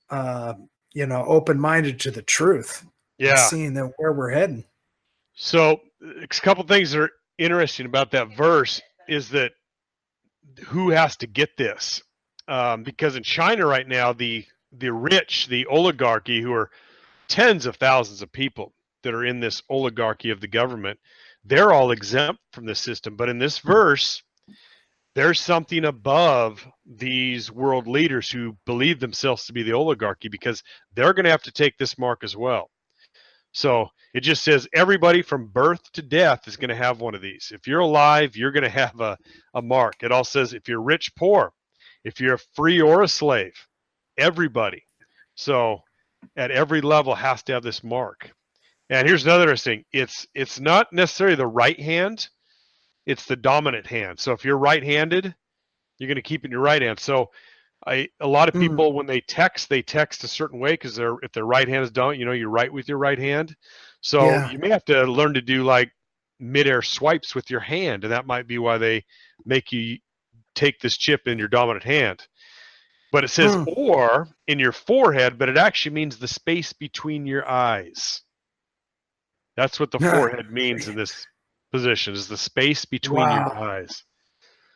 [SPEAKER 1] open-minded to the truth.
[SPEAKER 2] Yeah,
[SPEAKER 1] and seeing that where we're heading.
[SPEAKER 2] So, a couple things that are interesting about that verse is that who has to get this? Because in China right now, the rich, the oligarchy, who are tens of thousands of people that are in this oligarchy of the government, they're all exempt from this system. But in this verse, there's something above these world leaders who believe themselves to be the oligarchy, because they're going to have to take this mark as well. So it just says everybody from birth to death is going to have one of these. If you're alive, you're going to have a mark. It all says if you're rich, poor, if you're free or a slave, everybody. So at every level has to have this mark. And here's another interesting. It's not necessarily the right hand, it's the dominant hand. So if you're right-handed, you're going to keep it in your right hand. So a lot of people, when they text a certain way because if their right hand is down, you write with your right hand. So you may have to learn to do like midair swipes with your hand, and that might be why they make you take this chip in your dominant hand. But it says or in your forehead, but it actually means the space between your eyes. That's what the forehead means in this position, is the space between your eyes.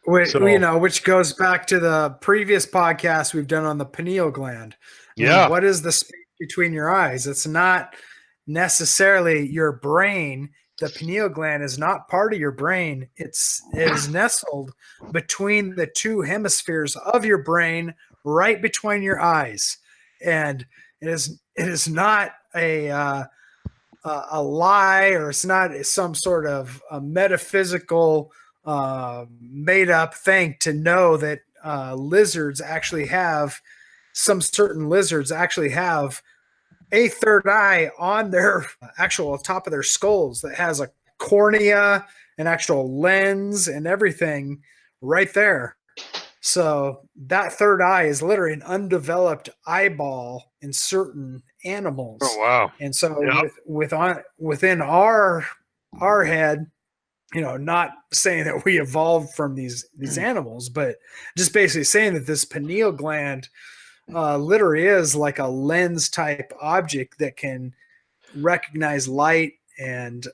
[SPEAKER 1] Which goes back to the previous podcast we've done on the pineal gland. What is the space between your eyes? It's not necessarily your brain. The pineal gland is not part of your brain. It is nestled between the two hemispheres of your brain, right between your eyes. And it is not a lie, or it's not some sort of a metaphysical made up thing to know that certain lizards actually have a third eye on their actual top of their skulls that has a cornea, an actual lens, and everything right there. So that third eye is literally an undeveloped eyeball in certain animals.
[SPEAKER 2] Oh, wow.
[SPEAKER 1] And so within our head, not saying that we evolved from these animals, but just basically saying that this pineal gland literally is like a lens type object that can recognize light and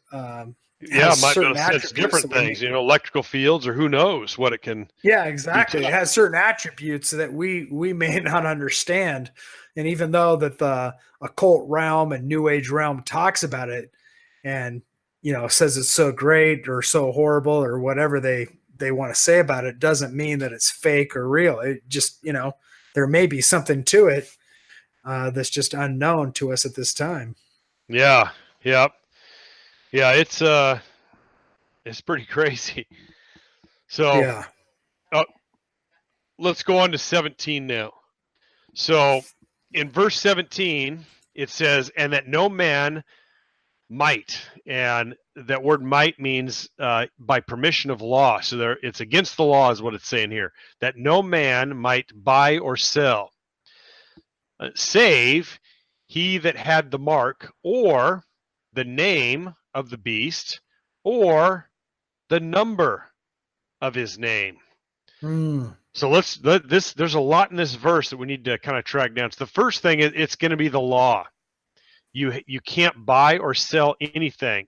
[SPEAKER 2] Yeah,
[SPEAKER 1] has
[SPEAKER 2] might be able
[SPEAKER 1] certain
[SPEAKER 2] to sense
[SPEAKER 1] attributes
[SPEAKER 2] different
[SPEAKER 1] that we
[SPEAKER 2] things,
[SPEAKER 1] need.
[SPEAKER 2] electrical fields, or who knows what it can
[SPEAKER 1] Yeah, exactly. It
[SPEAKER 2] detect.
[SPEAKER 1] has certain attributes that we may not understand. And even though that the occult realm and new age realm talks about it and says it's so great or so horrible or whatever they want to say about it, doesn't mean that it's fake or real. It just, there may be something to it that's just unknown to us at this time.
[SPEAKER 2] Yeah, yeah, yeah. It's pretty crazy. So
[SPEAKER 1] Yeah.
[SPEAKER 2] uh, let's go on to 17 now. So in verse 17, it says, "And that no man might," and that word "might" means by permission of law. So it's against the law, is what it's saying here. That no man might buy or sell, save he that had the mark, or the name of the beast, or the number of his name.
[SPEAKER 1] Mm.
[SPEAKER 2] So there's a lot in this verse that we need to kind of track down. So the first thing is it's going to be the law. You can't buy or sell anything.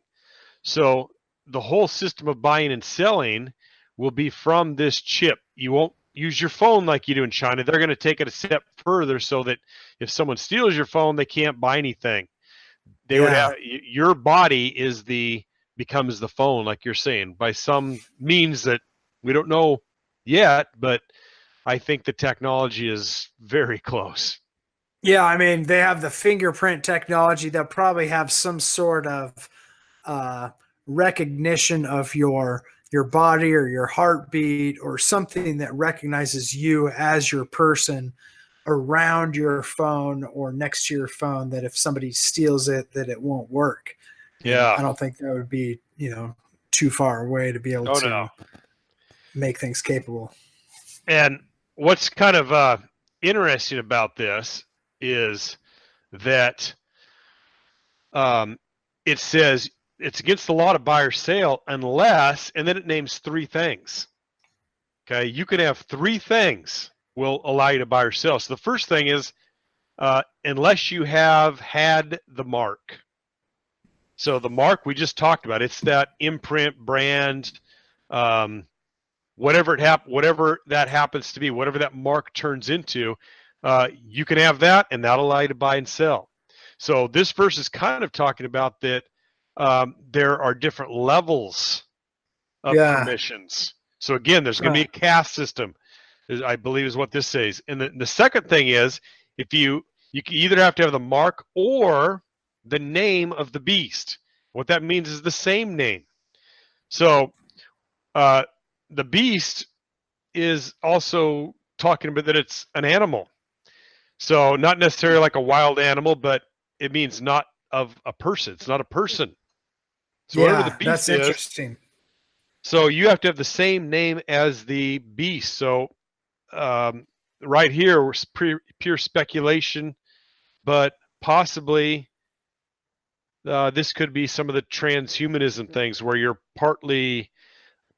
[SPEAKER 2] So the whole system of buying and selling will be from this chip. You won't use your phone like you do in China. They're going to take it a step further so that if someone steals your phone, they can't buy anything. They would
[SPEAKER 1] Yeah.
[SPEAKER 2] have your body becomes the phone, like you're saying, by some means that we don't know yet, but I think the technology is very close.
[SPEAKER 1] Yeah, I mean, they have the fingerprint technology. They'll probably have some sort of uh, recognition of your body or your heartbeat or something that recognizes you as your person around your phone or next to your phone. That if somebody steals it, that it won't work. And
[SPEAKER 2] Yeah.
[SPEAKER 1] I don't think that would be too far away to be able
[SPEAKER 2] Oh no.
[SPEAKER 1] to make things capable.
[SPEAKER 2] And what's kind of interesting about this is that um, it says it's against the law to buy or sell unless, and then it names three things. Okay, you can have three things will allow you to buy or sell. So the first thing is unless you have had the mark. So the mark we just talked about, it's that imprint, brand, um, whatever that happens to be, whatever that mark turns into, you can have that, and that'll allow you to buy and sell. So this verse is kind of talking about that there are different levels of
[SPEAKER 1] Yeah.
[SPEAKER 2] permissions. So again, there's going to
[SPEAKER 1] Huh.
[SPEAKER 2] be a caste system, I believe is what this says. And the second thing is, if you can either have to have the mark or the name of the beast. What that means is the same name. So uh, the beast is also talking about that it's an animal. So not necessarily like a wild animal, but it means not of a person. It's not a person. So whatever the
[SPEAKER 1] Yeah, that's
[SPEAKER 2] beast is,
[SPEAKER 1] interesting.
[SPEAKER 2] so you have to have the same name as the beast. So right here, we're pure speculation, but possibly this could be some of the transhumanism things where you're partly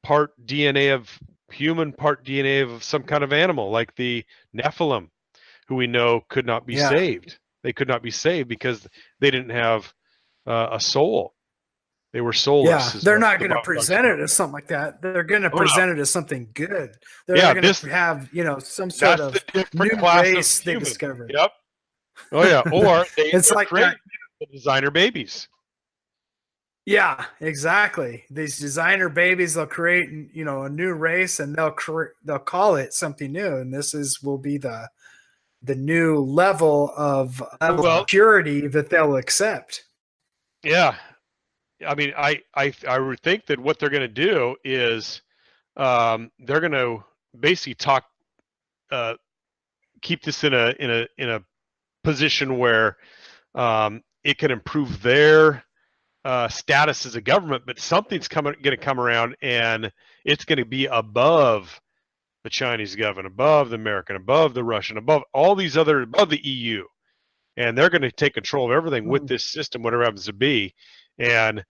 [SPEAKER 2] part DNA of human, part DNA of some kind of animal, like the Nephilim, who we know could not be
[SPEAKER 1] Yeah.
[SPEAKER 2] saved. They could not be saved because they didn't have a soul. They were soulless,
[SPEAKER 1] Yeah,
[SPEAKER 2] is
[SPEAKER 1] they're
[SPEAKER 2] what
[SPEAKER 1] not
[SPEAKER 2] the
[SPEAKER 1] going to
[SPEAKER 2] Bible talks
[SPEAKER 1] present
[SPEAKER 2] about.
[SPEAKER 1] it as something like that. They're going to
[SPEAKER 2] Oh no,
[SPEAKER 1] present it as something good. They're
[SPEAKER 2] yeah,
[SPEAKER 1] going
[SPEAKER 2] this
[SPEAKER 1] to have, some sort
[SPEAKER 2] that's the
[SPEAKER 1] of
[SPEAKER 2] different
[SPEAKER 1] new
[SPEAKER 2] class of
[SPEAKER 1] race they
[SPEAKER 2] human.
[SPEAKER 1] discovered.
[SPEAKER 2] Yep. Oh yeah, or
[SPEAKER 1] It's
[SPEAKER 2] they're
[SPEAKER 1] like that.
[SPEAKER 2] creating the designer babies.
[SPEAKER 1] Yeah, exactly. These designer babies, they'll create, a new race, and they'll call it something new, and this is will be the new level of
[SPEAKER 2] Well,
[SPEAKER 1] purity that they'll accept.
[SPEAKER 2] yeah. I mean, I would think that what they're going to do is they're going to basically uh, keep this in a position where it can improve their status as a government, but something's going to come around, and it's going to be above the Chinese government, above the American, above the Russian, above all these other, above the EU, and they're going to take control of everything with
[SPEAKER 1] Mm.
[SPEAKER 2] this system, whatever it happens to be. And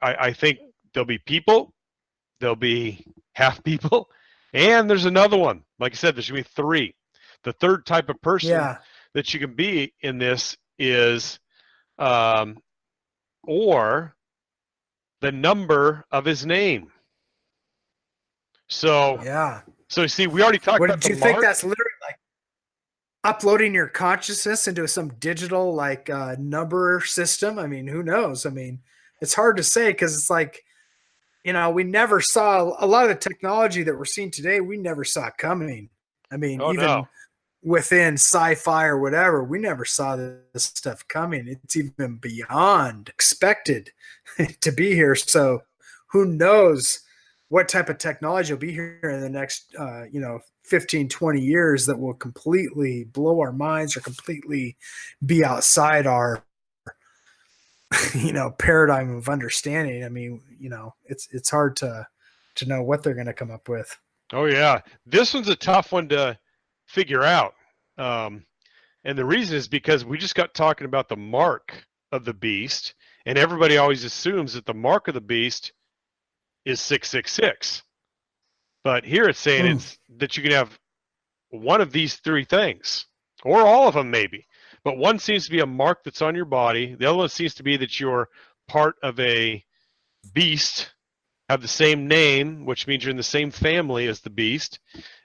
[SPEAKER 2] I think there'll be people, there'll be half people, and there's another one. Like I said, there's going to be three. The third type of person
[SPEAKER 1] Yeah.
[SPEAKER 2] that you can be in this is, or the number of his name. So,
[SPEAKER 1] Yeah.
[SPEAKER 2] so you see, we already talked
[SPEAKER 1] What
[SPEAKER 2] about
[SPEAKER 1] do
[SPEAKER 2] the
[SPEAKER 1] you think
[SPEAKER 2] mark.
[SPEAKER 1] that's literally like uploading your consciousness into some digital like number system? I mean, who knows? I mean, it's hard to say because it's like, we never saw a lot of the technology that we're seeing today, we never saw coming. I mean,
[SPEAKER 2] Oh
[SPEAKER 1] even
[SPEAKER 2] no.
[SPEAKER 1] within sci-fi or whatever, we never saw this stuff coming. It's even beyond expected to be here. So who knows what type of technology will be here in the next 15, 20 years that will completely blow our minds or completely be outside our paradigm of understanding. I mean, it's hard to know what they're going to come up with.
[SPEAKER 2] Oh yeah. This one's a tough one to figure out. Um, and the reason is because we just got talking about the mark of the beast, and everybody always assumes that the mark of the beast is 666. But here it's saying it's that you can have one of these three things, or all of them maybe. But one seems to be a mark that's on your body. The other one seems to be that you're part of a beast, have the same name, which means you're in the same family as the beast.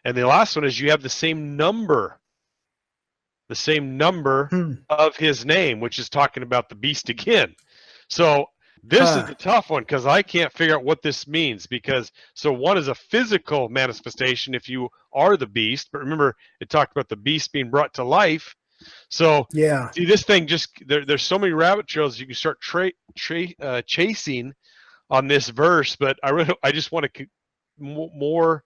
[SPEAKER 2] And the last one is you have the same number of his name, which is talking about the beast again. So this is the tough one because I can't figure out what this means because so one is a physical manifestation if you are the beast, but remember it talked about the beast being brought to life. So
[SPEAKER 1] Yeah.
[SPEAKER 2] see this thing just there's so many rabbit trails you can start chasing on this verse, but I just want to more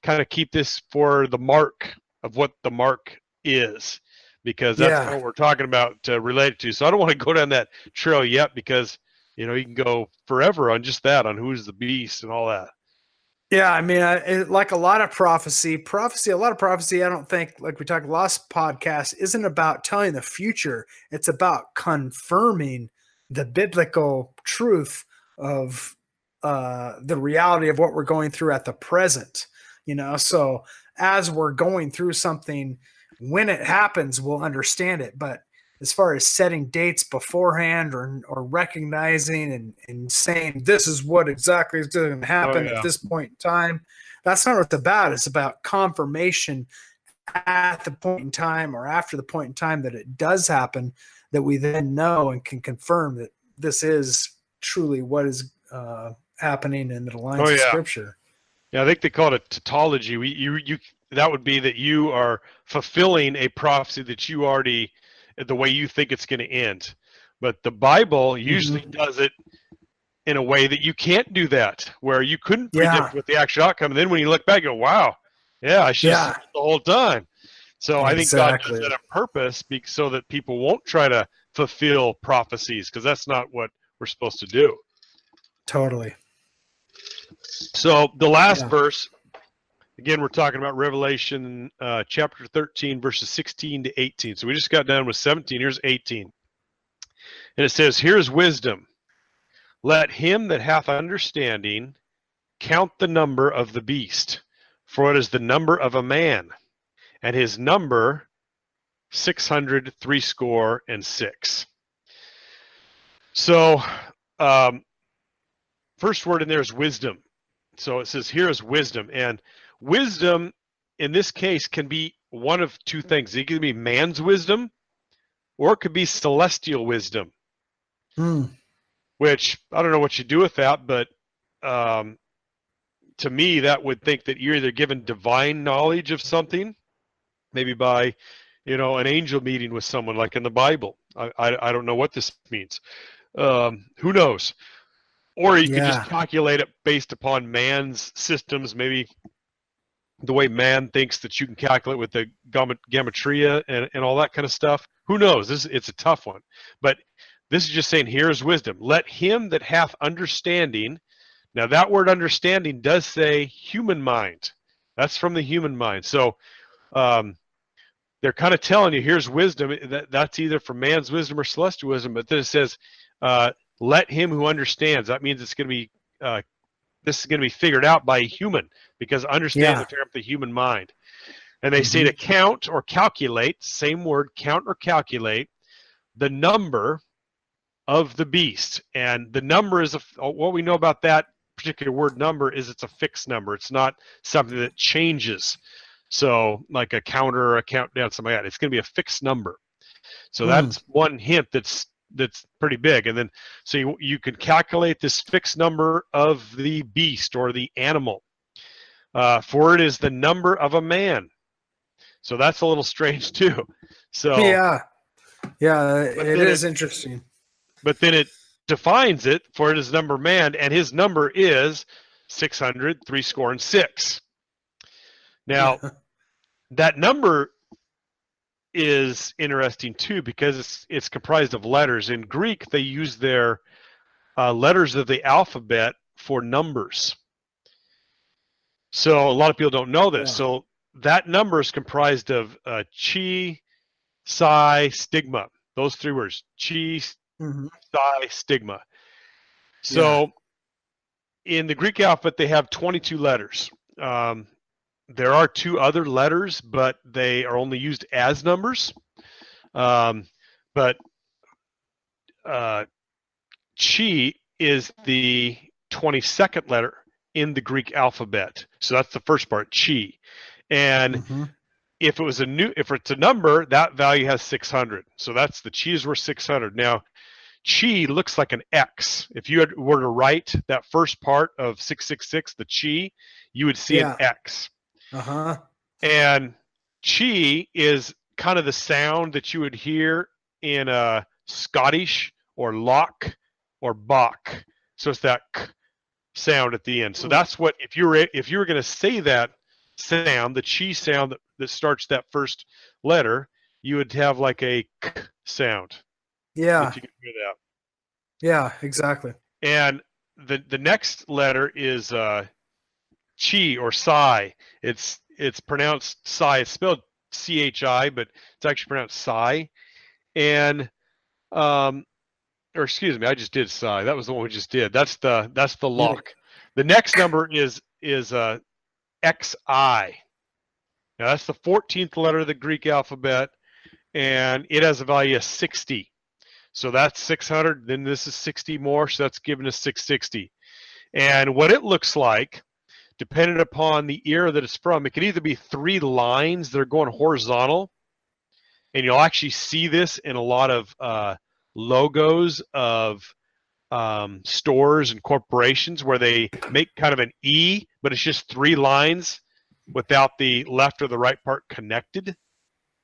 [SPEAKER 2] kind of keep this for the mark of what the mark is because that's
[SPEAKER 1] Yeah.
[SPEAKER 2] what we're talking about related to. So I don't want to go down that trail yet because you can go forever on just that, on who's the beast and all that.
[SPEAKER 1] Yeah, I mean, like a lot of prophecy, I don't think, like we talked last podcast, isn't about telling the future. It's about confirming the biblical truth of the reality of what we're going through at the present. So as we're going through something, when it happens, we'll understand it. But as far as setting dates beforehand or recognizing and saying this is what exactly is going to happen at this point in time, that's not what it's about. It's about confirmation at the point in time or after the point in time that it does happen, that we then know and can confirm that this is truly what is happening and that aligns with Scripture.
[SPEAKER 2] Yeah, I think they call it tautology. You that would be that you are fulfilling a prophecy that you already, the way you think it's going to end. But the Bible usually does it in a way that you can't do that, where you couldn't predict what the actual outcome. And then when you look back, you go, wow, yeah, I should have seen it the whole time. So I think God does that on purpose so that people won't try to fulfill prophecies because that's not what we're supposed to do.
[SPEAKER 1] Totally.
[SPEAKER 2] So the last verse, again, we're talking about Revelation chapter 13, verses 16 to 18. So we just got done with 17. Here's 18. And it says, here's wisdom. Let him that hath understanding count the number of the beast, for it is the number of a man, and his number 666. So first word in there is wisdom. So it says, here is wisdom. And wisdom, in this case, can be one of two things. It could be man's wisdom, or it could be celestial wisdom. Which, I don't know what you do with that, but to me, that would think that you're either given divine knowledge of something, maybe by, an angel meeting with someone like in the Bible. I don't know what this means. Who knows? Or you could just calculate it based upon man's systems, maybe the way man thinks that you can calculate with the gematria and all that kind of stuff. Who knows? It's a tough one. But this is just saying, here's wisdom. Let him that hath understanding. Now that word understanding does say human mind. That's from the human mind. So they're kind of telling you, here's wisdom. That's either from man's wisdom or celestial wisdom. But then it says, let him who understands. That means it's going to be this is going to be figured out by a human, because understand the human mind. And they say to count or calculate, same word, count or calculate the number of the beast. And the number is what we know about that particular word number is it's a fixed number. It's not something that changes. So like a counter or a countdown, something like that. It's going to be a fixed number. So that's one hint that's pretty big. And then so you can calculate this fixed number of the beast or the animal. For it is the number of a man. So that's a little strange too. So
[SPEAKER 1] yeah, it is interesting.
[SPEAKER 2] But then it defines it, for it is number of man, and his number is 600, 6. Now, that number is interesting too because it's comprised of letters. In Greek, they use their letters of the alphabet for numbers. So a lot of people don't know this.
[SPEAKER 1] Yeah.
[SPEAKER 2] So that number is comprised of chi, psi, stigma. Those three words: chi, psi, stigma. So in the Greek alphabet, they have 22 letters. There are 2 other letters, but they are only used as numbers. But chi is the 22nd letter in the Greek alphabet. So that's the first part, chi. And if it's a number, that value has 600. So that's the chi is worth 600. Now, chi looks like an X. If you were to write that first part of 666, the chi, you would see an X. And chi is kind of the sound that you would hear in Scottish or lock or bach. So it's that k sound at the end. So that's what if you were going to say that sound, the chi sound that starts that first letter, you would have like a k sound.
[SPEAKER 1] Yeah.
[SPEAKER 2] If you can hear that.
[SPEAKER 1] Yeah, exactly.
[SPEAKER 2] And the next letter is chi or psi. It's pronounced psi. It's spelled chi, but it's actually pronounced psi. And or excuse me, I just did psi. That was the one we just did. That's the lock. The next number is xi. Now that's the 14th letter of the Greek alphabet, and it has a value of 60. So that's 600. Then this is 60 more, so that's giving us 660. And what it looks like, depending upon the era that it's from, it can either be 3 lines that are going horizontal, and you'll actually see this in a lot of logos of stores and corporations where they make kind of an E, but it's just 3 lines without the left or the right part connected.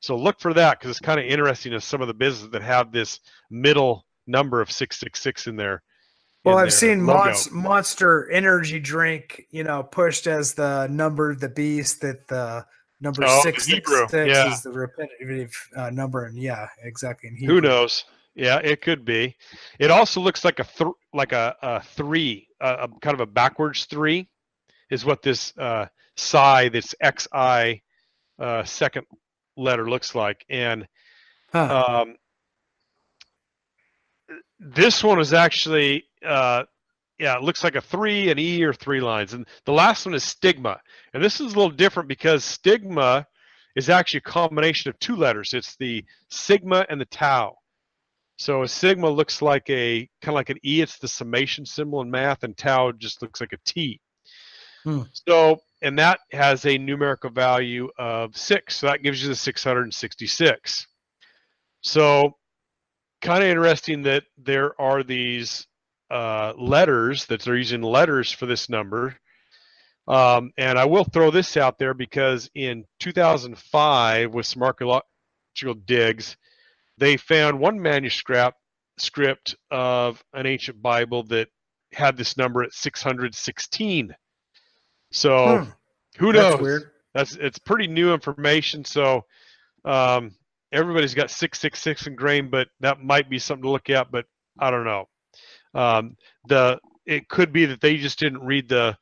[SPEAKER 2] So look for that because it's kind of interesting as some of the businesses that have this middle number of 666 in there.
[SPEAKER 1] Well, I've seen Monster Energy drink, pushed as the number of the beast, that the number 666 is the repetitive number. And exactly. In Hebrew.
[SPEAKER 2] Who knows? Yeah, it could be. It also looks like a 3, kind of a backwards 3 is what this psi, this xi second letter looks like. And this one is actually it looks like a 3, an E, or 3 lines. And the last one is stigma. And this is a little different because stigma is actually a combination of 2 letters. It's the sigma and the tau. So a sigma looks like kind of like an E. It's the summation symbol in math, and tau just looks like a T. So, and that has a numerical value of 6. So that gives you the 666. So kind of interesting that there are these letters, that they're using letters for this number. And I will throw this out there because in 2005, with some archaeological digs, they found one manuscript of an ancient Bible that had this number at 616. So who knows?
[SPEAKER 1] That's weird.
[SPEAKER 2] It's pretty new information. So everybody's got 666 ingrained, but that might be something to look at. But I don't know. It could be that they just didn't read the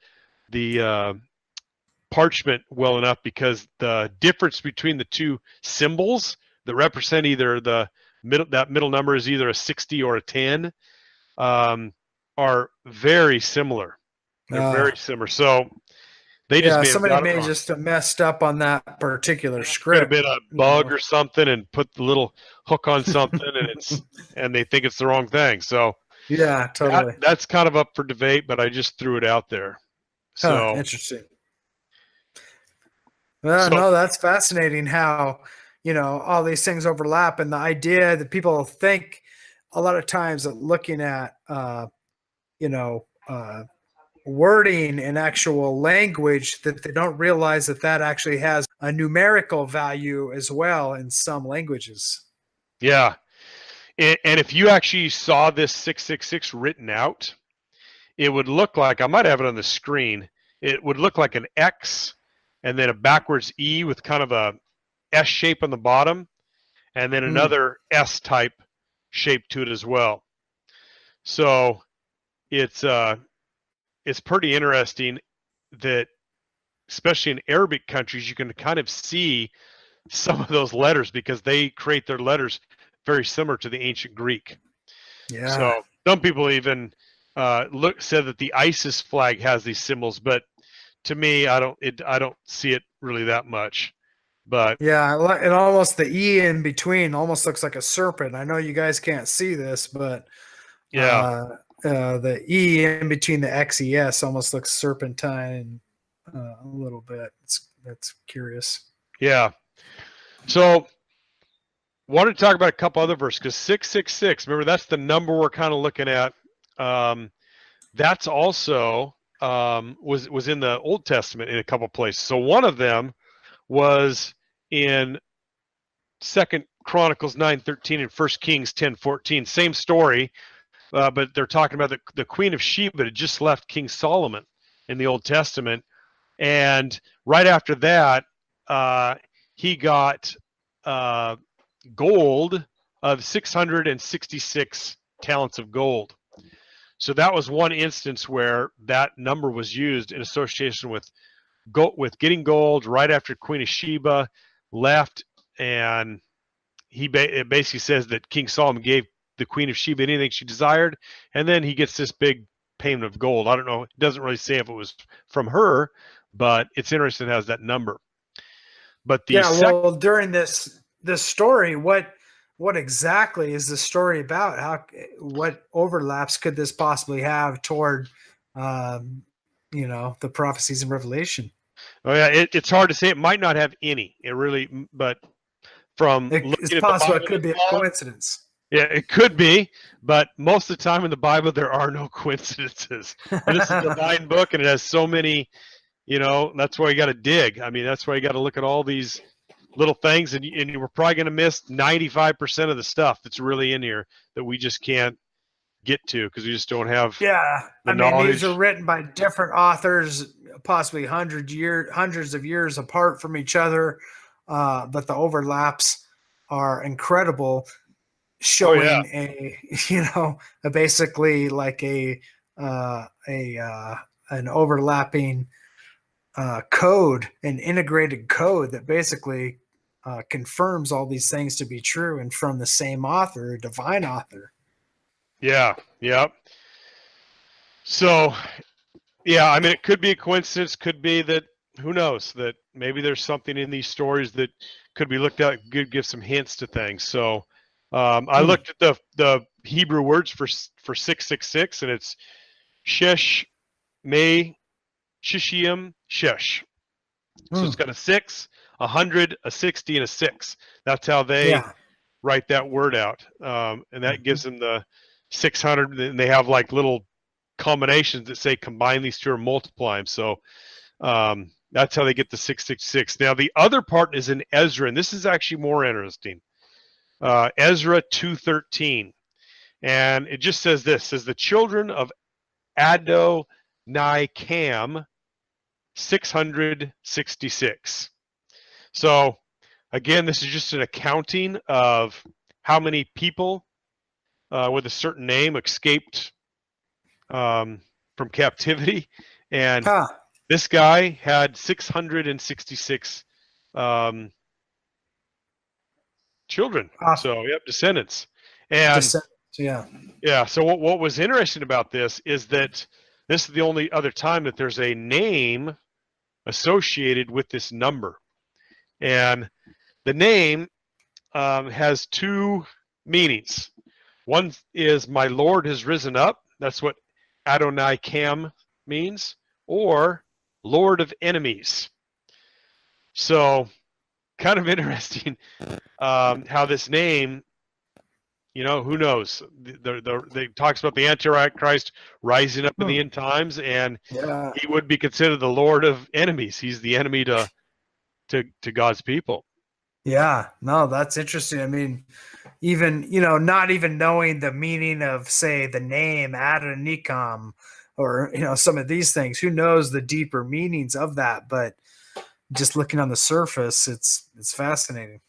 [SPEAKER 2] parchment well enough, because the difference between the 2 symbols that represent either that middle number is either a 60 or a 10 are very similar. They're very similar. So They just
[SPEAKER 1] Yeah,
[SPEAKER 2] may have
[SPEAKER 1] somebody
[SPEAKER 2] got it
[SPEAKER 1] may
[SPEAKER 2] wrong.
[SPEAKER 1] just have messed up on that particular
[SPEAKER 2] Could have
[SPEAKER 1] script.
[SPEAKER 2] been a bug or something and put the little hook on something, and they think it's the wrong thing. So
[SPEAKER 1] Yeah, totally.
[SPEAKER 2] that's kind of up for debate, but I just threw it out there.
[SPEAKER 1] Huh,
[SPEAKER 2] So
[SPEAKER 1] interesting. Well,
[SPEAKER 2] so
[SPEAKER 1] no, that's fascinating how, all these things overlap. And the idea that people think a lot of times that looking at, you know, uh, wording and actual language, that they don't realize that that actually has a numerical value as well in some languages.
[SPEAKER 2] yeah, and if you actually saw this 666 written out, it would look like, I might have it on the screen. It would look like an X and then a backwards E with kind of a S shape on the bottom, and then
[SPEAKER 1] Hmm.
[SPEAKER 2] another S type shape to it as well. So it's pretty interesting that, especially in Arabic countries, you can kind of see some of those letters because they create their letters very similar to the ancient Greek.
[SPEAKER 1] Yeah.
[SPEAKER 2] So some people even said that the ISIS flag has these symbols, but to me, I don't see it really that much. But
[SPEAKER 1] Yeah. And almost the E in between almost looks like a serpent. I know you guys can't see this, but
[SPEAKER 2] yeah,
[SPEAKER 1] the E in between the XES almost looks serpentine a little bit. That's curious.
[SPEAKER 2] yeah. So wanted to talk about a couple other verses because 666. Remember, that's the number we're kind of looking at. That's also was in the Old Testament in a couple places. So one of them was in Second Chronicles 9:13 and First Kings 10:14. Same story, but they're talking about the Queen of Sheba had just left King Solomon in the Old Testament, and right after that, he got uh, gold of 666 talents of gold. So that was one instance where that number was used in association with getting gold right after Queen of Sheba left, and it basically says that King Solomon gave the Queen of Sheba anything she desired, and then he gets this big payment of gold. I don't know; it doesn't really say if it was from her, but it's interesting it has that number. But the
[SPEAKER 1] Yeah,
[SPEAKER 2] second,
[SPEAKER 1] well, during this story, what exactly is the story about? What overlaps could this possibly have toward um, the prophecies and Revelation?
[SPEAKER 2] oh yeah, it's hard to say. It might not have any. It really, but from
[SPEAKER 1] It's
[SPEAKER 2] looking at the
[SPEAKER 1] possible it
[SPEAKER 2] Bible
[SPEAKER 1] could
[SPEAKER 2] this
[SPEAKER 1] be a
[SPEAKER 2] long,
[SPEAKER 1] coincidence.
[SPEAKER 2] yeah, it could be, but most of the time in the Bible there are no coincidences. And it's a divine book, and it has so many. That's why you got to dig. I mean, that's why you got to look at all these little things, and we're probably going to miss 95% of the stuff that's really in here that we just can't get to because we just don't have
[SPEAKER 1] Yeah,
[SPEAKER 2] the
[SPEAKER 1] I mean, these are
[SPEAKER 2] knowledge.
[SPEAKER 1] written by different authors, possibly hundreds of years apart from each other, but the overlaps are incredible,
[SPEAKER 2] Oh yeah,
[SPEAKER 1] showing basically like an overlapping code, an integrated code that basically confirms all these things to be true and from the same author, divine author.
[SPEAKER 2] yeah, yeah. So yeah, I mean, it could be a coincidence. Could be that, who knows, that maybe there's something in these stories that could be looked at, could give some hints to things. So I
[SPEAKER 1] Hmm.
[SPEAKER 2] looked at the Hebrew words for 666, and it's shesh me shishim shesh. So
[SPEAKER 1] Hmm.
[SPEAKER 2] it's got a 6, 100, a 60, and a 6. That's how they
[SPEAKER 1] Yeah.
[SPEAKER 2] write that word out, and that
[SPEAKER 1] Mhm.
[SPEAKER 2] gives them the 600. And they have like little combinations that say combine these two or multiply them. So that's how they get the 666. Now the other part is in Ezra, and this is actually more interesting. Ezra 2:13, and it just says this: says the children of Adonai Cam 666. So again, this is just an accounting of how many people with a certain name escaped from captivity, and
[SPEAKER 1] Huh.
[SPEAKER 2] this guy had 666 um, children.
[SPEAKER 1] Off
[SPEAKER 2] So yep, descendants. And
[SPEAKER 1] descendants. Yeah.
[SPEAKER 2] yeah, so what was interesting about this is that this is the only other time that there's a name associated with this number. And the name has two meanings. One is my Lord has risen up. That's what Adonai Kam means, or Lord of enemies. So kind of interesting how this name, who knows? They talks about the Antichrist rising up in the end times, and he would be considered the Lord of enemies. He's the enemy to God's people.
[SPEAKER 1] Yeah, no, that's interesting. I mean, even, not even knowing the meaning of, say, the name Adonikam or, some of these things, who knows the deeper meanings of that? But just looking on the surface, it's fascinating.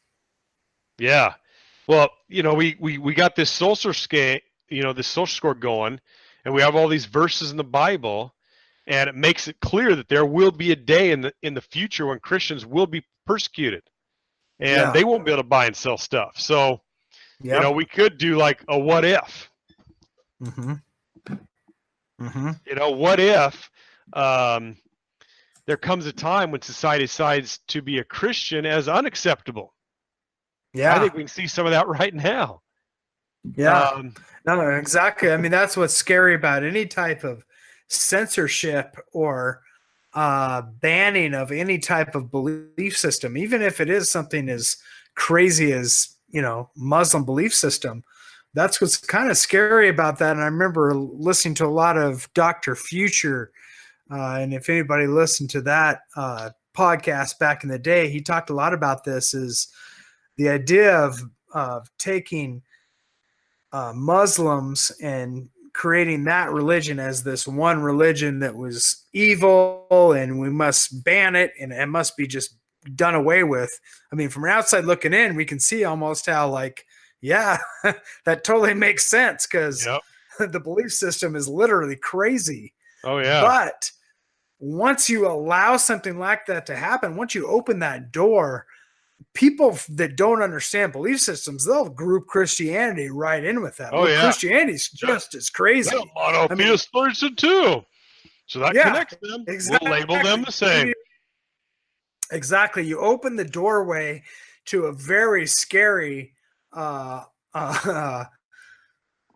[SPEAKER 2] Yeah. Well, we got this social scale, this social score going, and we have all these verses in the Bible, and it makes it clear that there will be a day in the future when Christians will be persecuted, and they won't be able to buy and sell stuff. So, we could do like a what if.
[SPEAKER 1] Mm-hmm.
[SPEAKER 2] What if there comes a time when society decides to be a Christian as unacceptable?
[SPEAKER 1] Yeah.
[SPEAKER 2] I think we can see some of that right now.
[SPEAKER 1] Yeah. No, exactly. I mean, that's what's scary about any type of censorship or banning of any type of belief system, even if it is something as crazy as, Muslim belief system. That's what's kind of scary about that. And I remember listening to a lot of Dr. Future. And if anybody listened to that podcast back in the day, he talked a lot about this, is the idea of taking Muslims and creating that religion as this one religion that was evil and we must ban it and it must be just done away with. I mean, from outside looking in, we can see almost how that totally makes sense, because the belief system is literally crazy.
[SPEAKER 2] Oh, yeah.
[SPEAKER 1] But once you allow something like that to happen, once you open that door, people that don't understand belief systems, they'll group Christianity right in with that.
[SPEAKER 2] Oh, yeah.
[SPEAKER 1] Christianity's just as crazy.
[SPEAKER 2] Monotheist person too. So that connects them.
[SPEAKER 1] Exactly.
[SPEAKER 2] We'll label them the same.
[SPEAKER 1] Exactly. You open the doorway to a very scary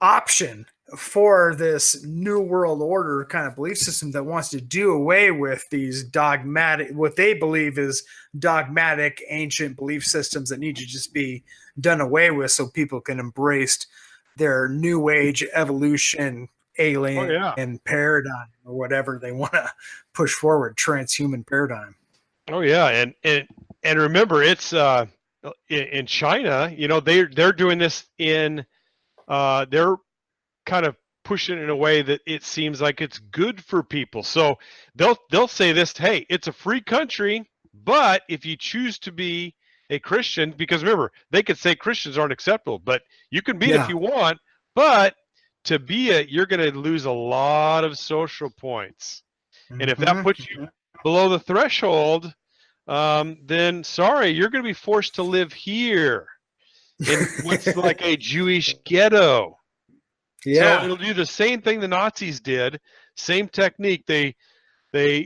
[SPEAKER 1] option for this new world order kind of belief system that wants to do away with these dogmatic, what they believe is dogmatic ancient belief systems that need to just be done away with so people can embrace their new age evolution alien paradigm, or whatever they want to push forward, transhuman paradigm.
[SPEAKER 2] Oh yeah. And remember, it's in China, they're doing this in they're kind of pushing it in a way that it seems like it's good for people. So they'll say this, hey, it's a free country, but if you choose to be a Christian, because remember, they could say Christians aren't acceptable, but you can be it if you want, but to be it, you're going to lose a lot of social points. And if that puts you below the threshold, then sorry, you're going to be forced to live here in what's like a Jewish ghetto.
[SPEAKER 1] Yeah.
[SPEAKER 2] So it'll do the same thing the Nazis did, same technique. They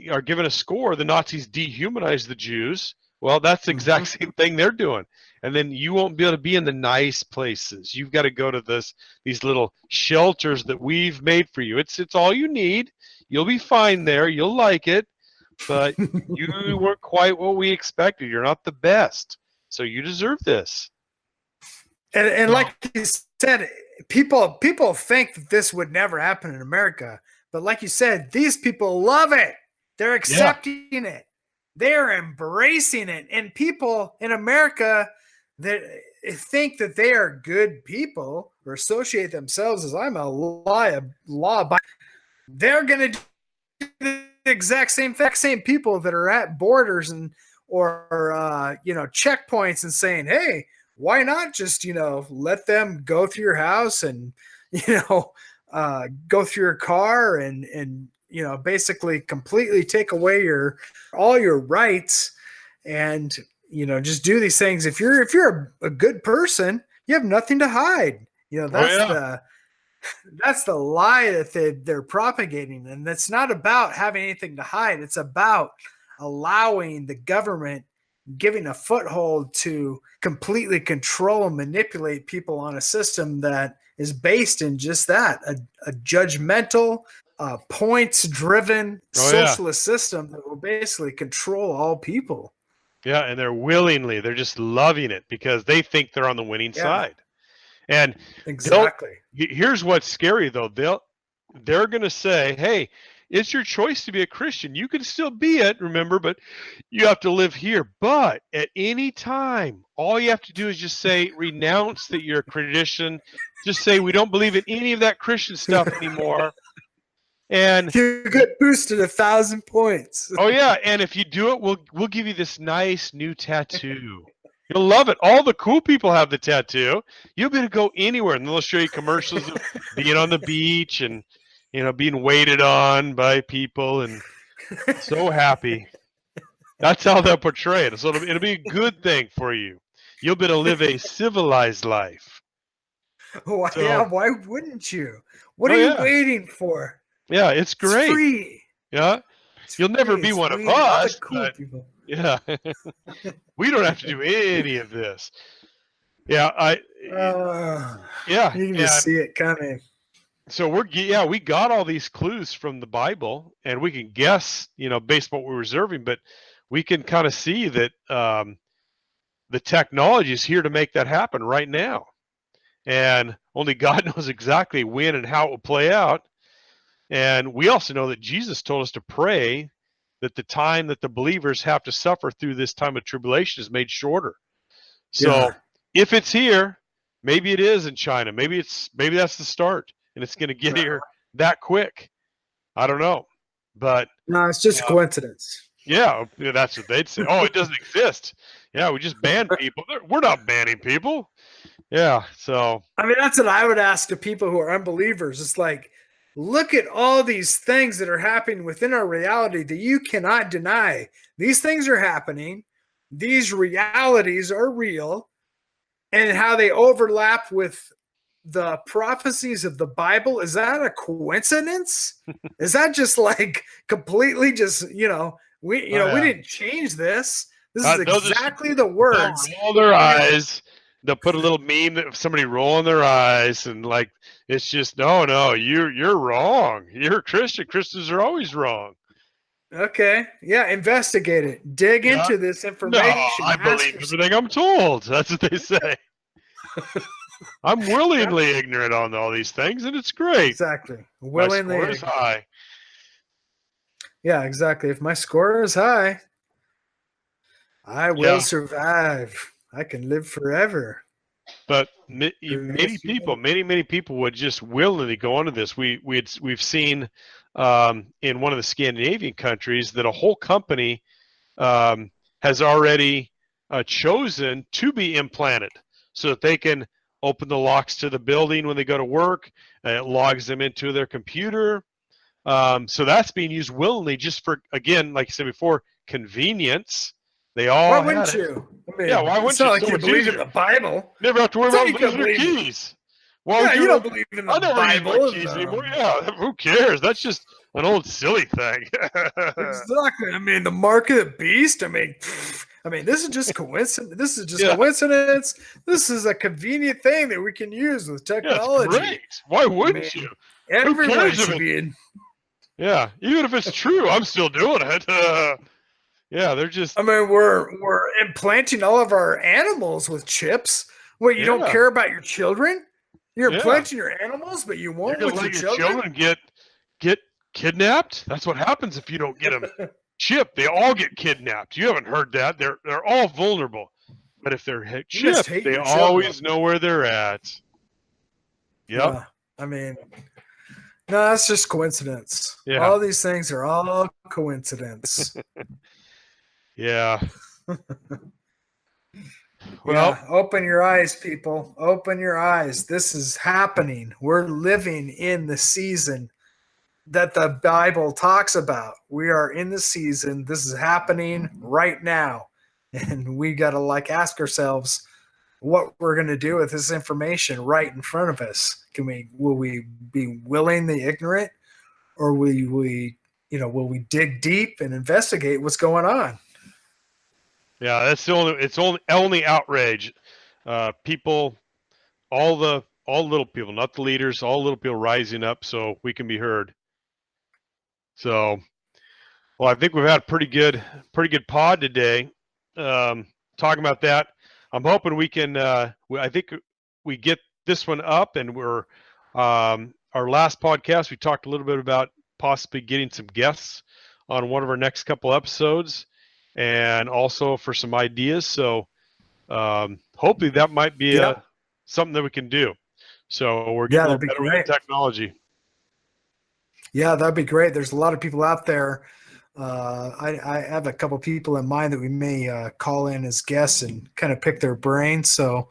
[SPEAKER 2] are given a score. The Nazis dehumanized the Jews. Well, that's the exact same thing they're doing. And then you won't be able to be in the nice places. You've got to go to these little shelters that we've made for you. It's all you need. You'll be fine there. You'll like it. But you weren't quite what we expected. You're not the best. So you deserve this.
[SPEAKER 1] And like you said, people think that this would never happen in America. But like you said, these people love it. They're accepting it. They're embracing it. And people in America that think that they are good people or associate themselves as I'm a law, they're going to do the exact same people that are at borders or checkpoints and saying, hey, why not just, let them go through your house and, go through your car and basically completely take away all your rights and, just do these things. If you're a good person, you have nothing to hide. That's the lie that they're propagating. And that's not about having anything to hide. It's about allowing the government giving a foothold to completely control and manipulate people on a system that is based in just that, a judgmental, points-driven
[SPEAKER 2] Oh yeah.
[SPEAKER 1] socialist system that will basically control all people.
[SPEAKER 2] Yeah, and they're just loving it because they think they're on the winning
[SPEAKER 1] Yeah,
[SPEAKER 2] side. And
[SPEAKER 1] exactly.
[SPEAKER 2] here's what's scary though. They're going to say, "Hey, it's your choice to be a Christian. You can still be it, remember, but you have to live here. But at any time, all you have to do is just say renounce that you're a Christian. Just say we don't believe in any of that Christian stuff anymore." And
[SPEAKER 1] you get boosted 1,000 points.
[SPEAKER 2] oh yeah, and if you do it, we'll give you this nice new tattoo. You'll love it. All the cool people have the tattoo. You'll be able to go anywhere, and they'll show you commercials of being on the beach and being waited on by people and so happy. That's how they'll portray it. So it'll be a good thing for you. You'll be able to live a civilized life.
[SPEAKER 1] Why,
[SPEAKER 2] So,
[SPEAKER 1] yeah, why wouldn't you? What
[SPEAKER 2] oh,
[SPEAKER 1] are you
[SPEAKER 2] yeah.
[SPEAKER 1] waiting for?
[SPEAKER 2] Yeah, it's great.
[SPEAKER 1] It's free.
[SPEAKER 2] Yeah.
[SPEAKER 1] It's
[SPEAKER 2] You'll never
[SPEAKER 1] free.
[SPEAKER 2] be
[SPEAKER 1] It's
[SPEAKER 2] one of
[SPEAKER 1] free. All
[SPEAKER 2] us.
[SPEAKER 1] the cool
[SPEAKER 2] But,
[SPEAKER 1] people.
[SPEAKER 2] yeah. We don't have to do any of this. Yeah, yeah.
[SPEAKER 1] You can just see it coming.
[SPEAKER 2] So we got all these clues from the Bible, and we can guess, based on what we're observing, but we can kind of see that the technology is here to make that happen right now, and only God knows exactly when and how it will play out. And we also know that Jesus told us to pray that the time that the believers have to suffer through this time of tribulation is made shorter. So if it's here, maybe it is in China. Maybe that's the start, and it's going to get here that quick. I don't know, but
[SPEAKER 1] no, it's just coincidence.
[SPEAKER 2] Yeah, that's what they'd say. Oh, it doesn't exist. Yeah, we just ban people. We're not banning people. Yeah, so
[SPEAKER 1] I mean, that's what I would ask to people who are unbelievers. It's like, look at all these things that are happening within our reality that you cannot deny. These things are happening. These realities are real, and how they overlap with the prophecies of the Bible. Is that a coincidence? Is that just like completely just, we didn't change this. This is exactly the words.
[SPEAKER 2] They'll roll their eyes. They'll put a little meme of somebody rolling their eyes, and like it's just no, you're wrong. You're a Christian. Christians are always wrong.
[SPEAKER 1] Okay, yeah, investigate it. Dig into this information.
[SPEAKER 2] No, I believe everything I'm told. That's what they say. I'm willingly ignorant on all these things, and it's great.
[SPEAKER 1] Exactly, willingly.
[SPEAKER 2] My score is high.
[SPEAKER 1] Yeah, exactly. If my score is high, I will survive. I can live forever.
[SPEAKER 2] But many people would just willingly go into this. We've seen in one of the Scandinavian countries that a whole company has already chosen to be implanted so that they can open the locks to the building when they go to work. It logs them into their computer. So that's being used willingly just for, again, like I said before, convenience. They all
[SPEAKER 1] why wouldn't you? I mean, why wouldn't you? It's not like you believe in the Bible.
[SPEAKER 2] Never have to worry about losing your keys.
[SPEAKER 1] Well, you don't believe in the Bible.
[SPEAKER 2] Use my keys anymore. Yeah, who cares? That's just an old silly thing.
[SPEAKER 1] Exactly. I mean, the mark of the beast. I mean, this is just coincidence. This is just coincidence. This is a convenient thing that we can use with technology.
[SPEAKER 2] Great. Why wouldn't you?
[SPEAKER 1] Everyone should be in.
[SPEAKER 2] Yeah, even if it's true, I'm still doing it. Yeah, they're just.
[SPEAKER 1] I mean, we're implanting all of our animals with chips. What, you don't care about your children? You're implanting your animals, but you won't with your children?
[SPEAKER 2] Get kidnapped? That's what happens if you don't get them chipped. They all get kidnapped. You haven't heard that. They're all vulnerable. But if they're chipped, they always know where they're at. Yep.
[SPEAKER 1] I mean, no, that's just coincidence.
[SPEAKER 2] Yeah.
[SPEAKER 1] All these things are all coincidence.
[SPEAKER 2] Yeah.
[SPEAKER 1] Well, open your eyes, people. Open your eyes. This is happening. We're living in the season that the Bible talks about. We are in the season. This is happening right now. And we got to ask ourselves what we're going to do with this information right in front of us. Will we be willingly ignorant, or will we will we dig deep and investigate what's going on?
[SPEAKER 2] Yeah, that's the only outrage. People, all the little people, not the leaders, all little people rising up so we can be heard. So, well, I think we've had a pretty good pod today. Talking about that, I'm hoping we can. I think we get this one up, and we're our last podcast. We talked a little bit about possibly getting some guests on one of our next couple episodes, and also for some ideas. So hopefully that might be something that we can do. So we're getting a little better with technology.
[SPEAKER 1] Yeah, that'd be great. There's a lot of people out there. I have a couple people in mind that we may call in as guests and kind of pick their brains. So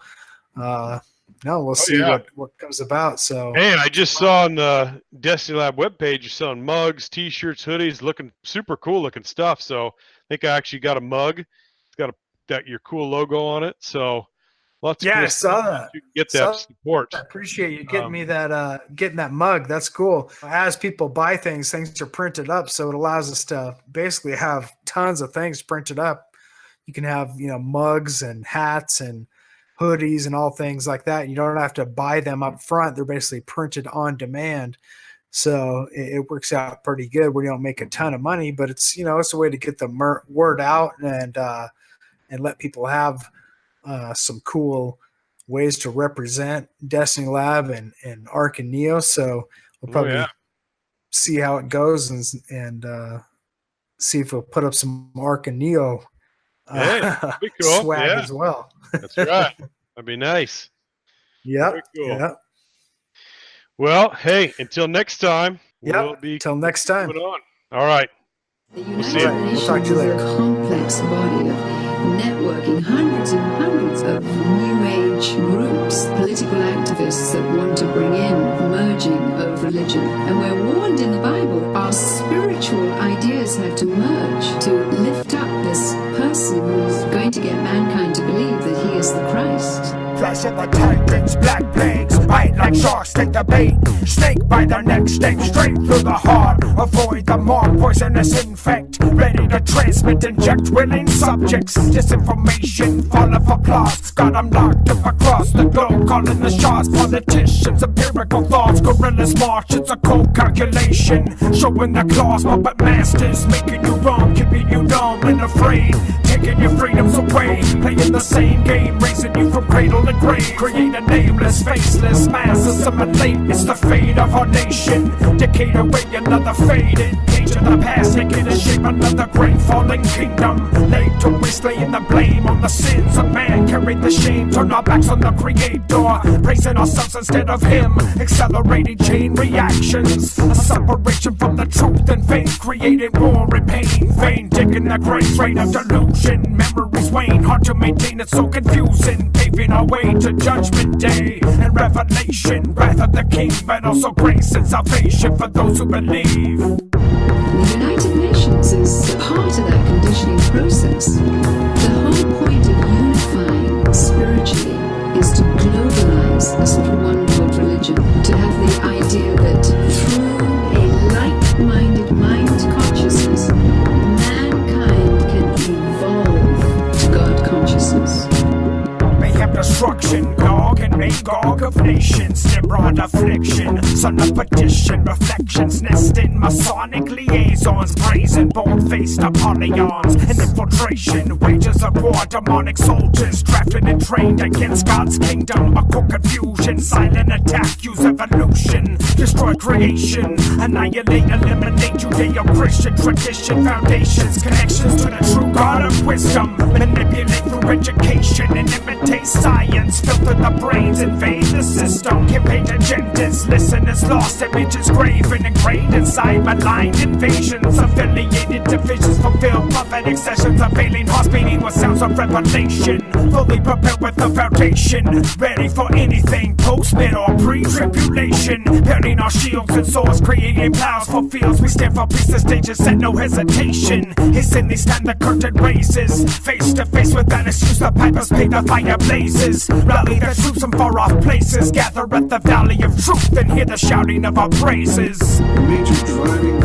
[SPEAKER 1] we'll see what comes about. So,
[SPEAKER 2] and I just saw on the Destiny Lab webpage, you're selling mugs, T-shirts, hoodies, looking super cool looking stuff. So I think I actually got a mug. It's got your cool logo on it. So lots of cool
[SPEAKER 1] I saw that.
[SPEAKER 2] You can get that support.
[SPEAKER 1] I appreciate you getting me that getting that mug. That's cool. As people buy things are printed up, so it allows us to basically have tons of things printed up. You can have mugs and hats and hoodies and all things like that. You don't have to buy them up front. They're basically printed on demand. So it works out pretty good. We don't make a ton of money, but it's it's a way to get the word out and let people have some cool ways to represent Destiny Lab and Ark and Neo. So we'll probably see how it goes and see if we'll put up some Ark and Neo
[SPEAKER 2] cool.
[SPEAKER 1] swag as well.
[SPEAKER 2] That's right. That'd be nice.
[SPEAKER 1] Yep.
[SPEAKER 2] Very cool.
[SPEAKER 1] Yep.
[SPEAKER 2] Well, hey, until next time.
[SPEAKER 1] Until next time.
[SPEAKER 2] Moving on. All right.
[SPEAKER 3] The United
[SPEAKER 2] see you.
[SPEAKER 3] Nations
[SPEAKER 1] We'll talk to you later.
[SPEAKER 3] is a complex body of networking, hundreds and hundreds of new age groups, political activists that want to bring in merging of religion. And we're warned in the Bible, our spiritual ideas have to merge to lift up this person who's going to get mankind to believe that he is the Christ.
[SPEAKER 4] Flesh of the titans, black plagues, bite like sharks, take the bait. Snake by their neck, stake straight through the heart. Avoid the mark, poisonous infect. Ready to transmit, inject willing subjects. Disinformation, fall of applause. Got them locked up across the globe, calling the shots. Politicians, empirical thoughts. Guerrillas march, it's a cold calculation. Showing the claws, puppet masters. Making you wrong, keeping you dumb and afraid. Taking your freedoms away. Playing the same game, raising you from cradle to grave. Create a nameless, faceless mass. Assimilate, it's the fate of our nation. Decade away, another faded page of the past. Taking to shape another great falling kingdom. Laid to waste, laying the blame on the sins of man. Carry the shame, turn our backs on the creator. Praising ourselves instead of him. Accelerating chain reactions. A separation from the truth and faith. Creating war and pain. Vain, digging the grave, rate of delusion. Memories wane, hard to maintain, it's so confusing. Paving our way to judgment day and revelation. Wrath of the king, but also grace and salvation for those who believe.
[SPEAKER 3] The United Nations is part of that conditioning process. The whole point of unifying spiritually is to globalize this little one world religion, to have the idea that through a like-minded mind consciousness, mankind can evolve to God consciousness.
[SPEAKER 4] Mayhem, destruction, Gog and Magog of nations, Nimrod affliction, son of perdition, reflections, nesting Masonic liaisons, brazen, bold-faced Apollons, and infiltration, wages of war, demonic soldiers, drafted and trained against God's kingdom, a core confusion, silent attack, use evolution, destroy creation, annihilate, eliminate Judeo-Christian tradition, foundations, connections to the true God of wisdom, manipulate through education and imitate science, filter the brains, invade the system, campaign agendas, listeners lost, images graven, ingrained inside malign invasions, affiliated divisions, fulfill prophetic sessions, unveiling hearts beating with sounds of revelation, fully prepared with the foundation, ready for anything, post, mid, or pre-tribulation, building our shields and swords, creating plows for fields, we stand for peace, the stages set no hesitation, it's in these time the curtain raises, face to face with that excuse, the pipers pay the fire blazes, rally the troops from far off places, gather at the valley of truth and hear the shouting of our praises.
[SPEAKER 5] Major driving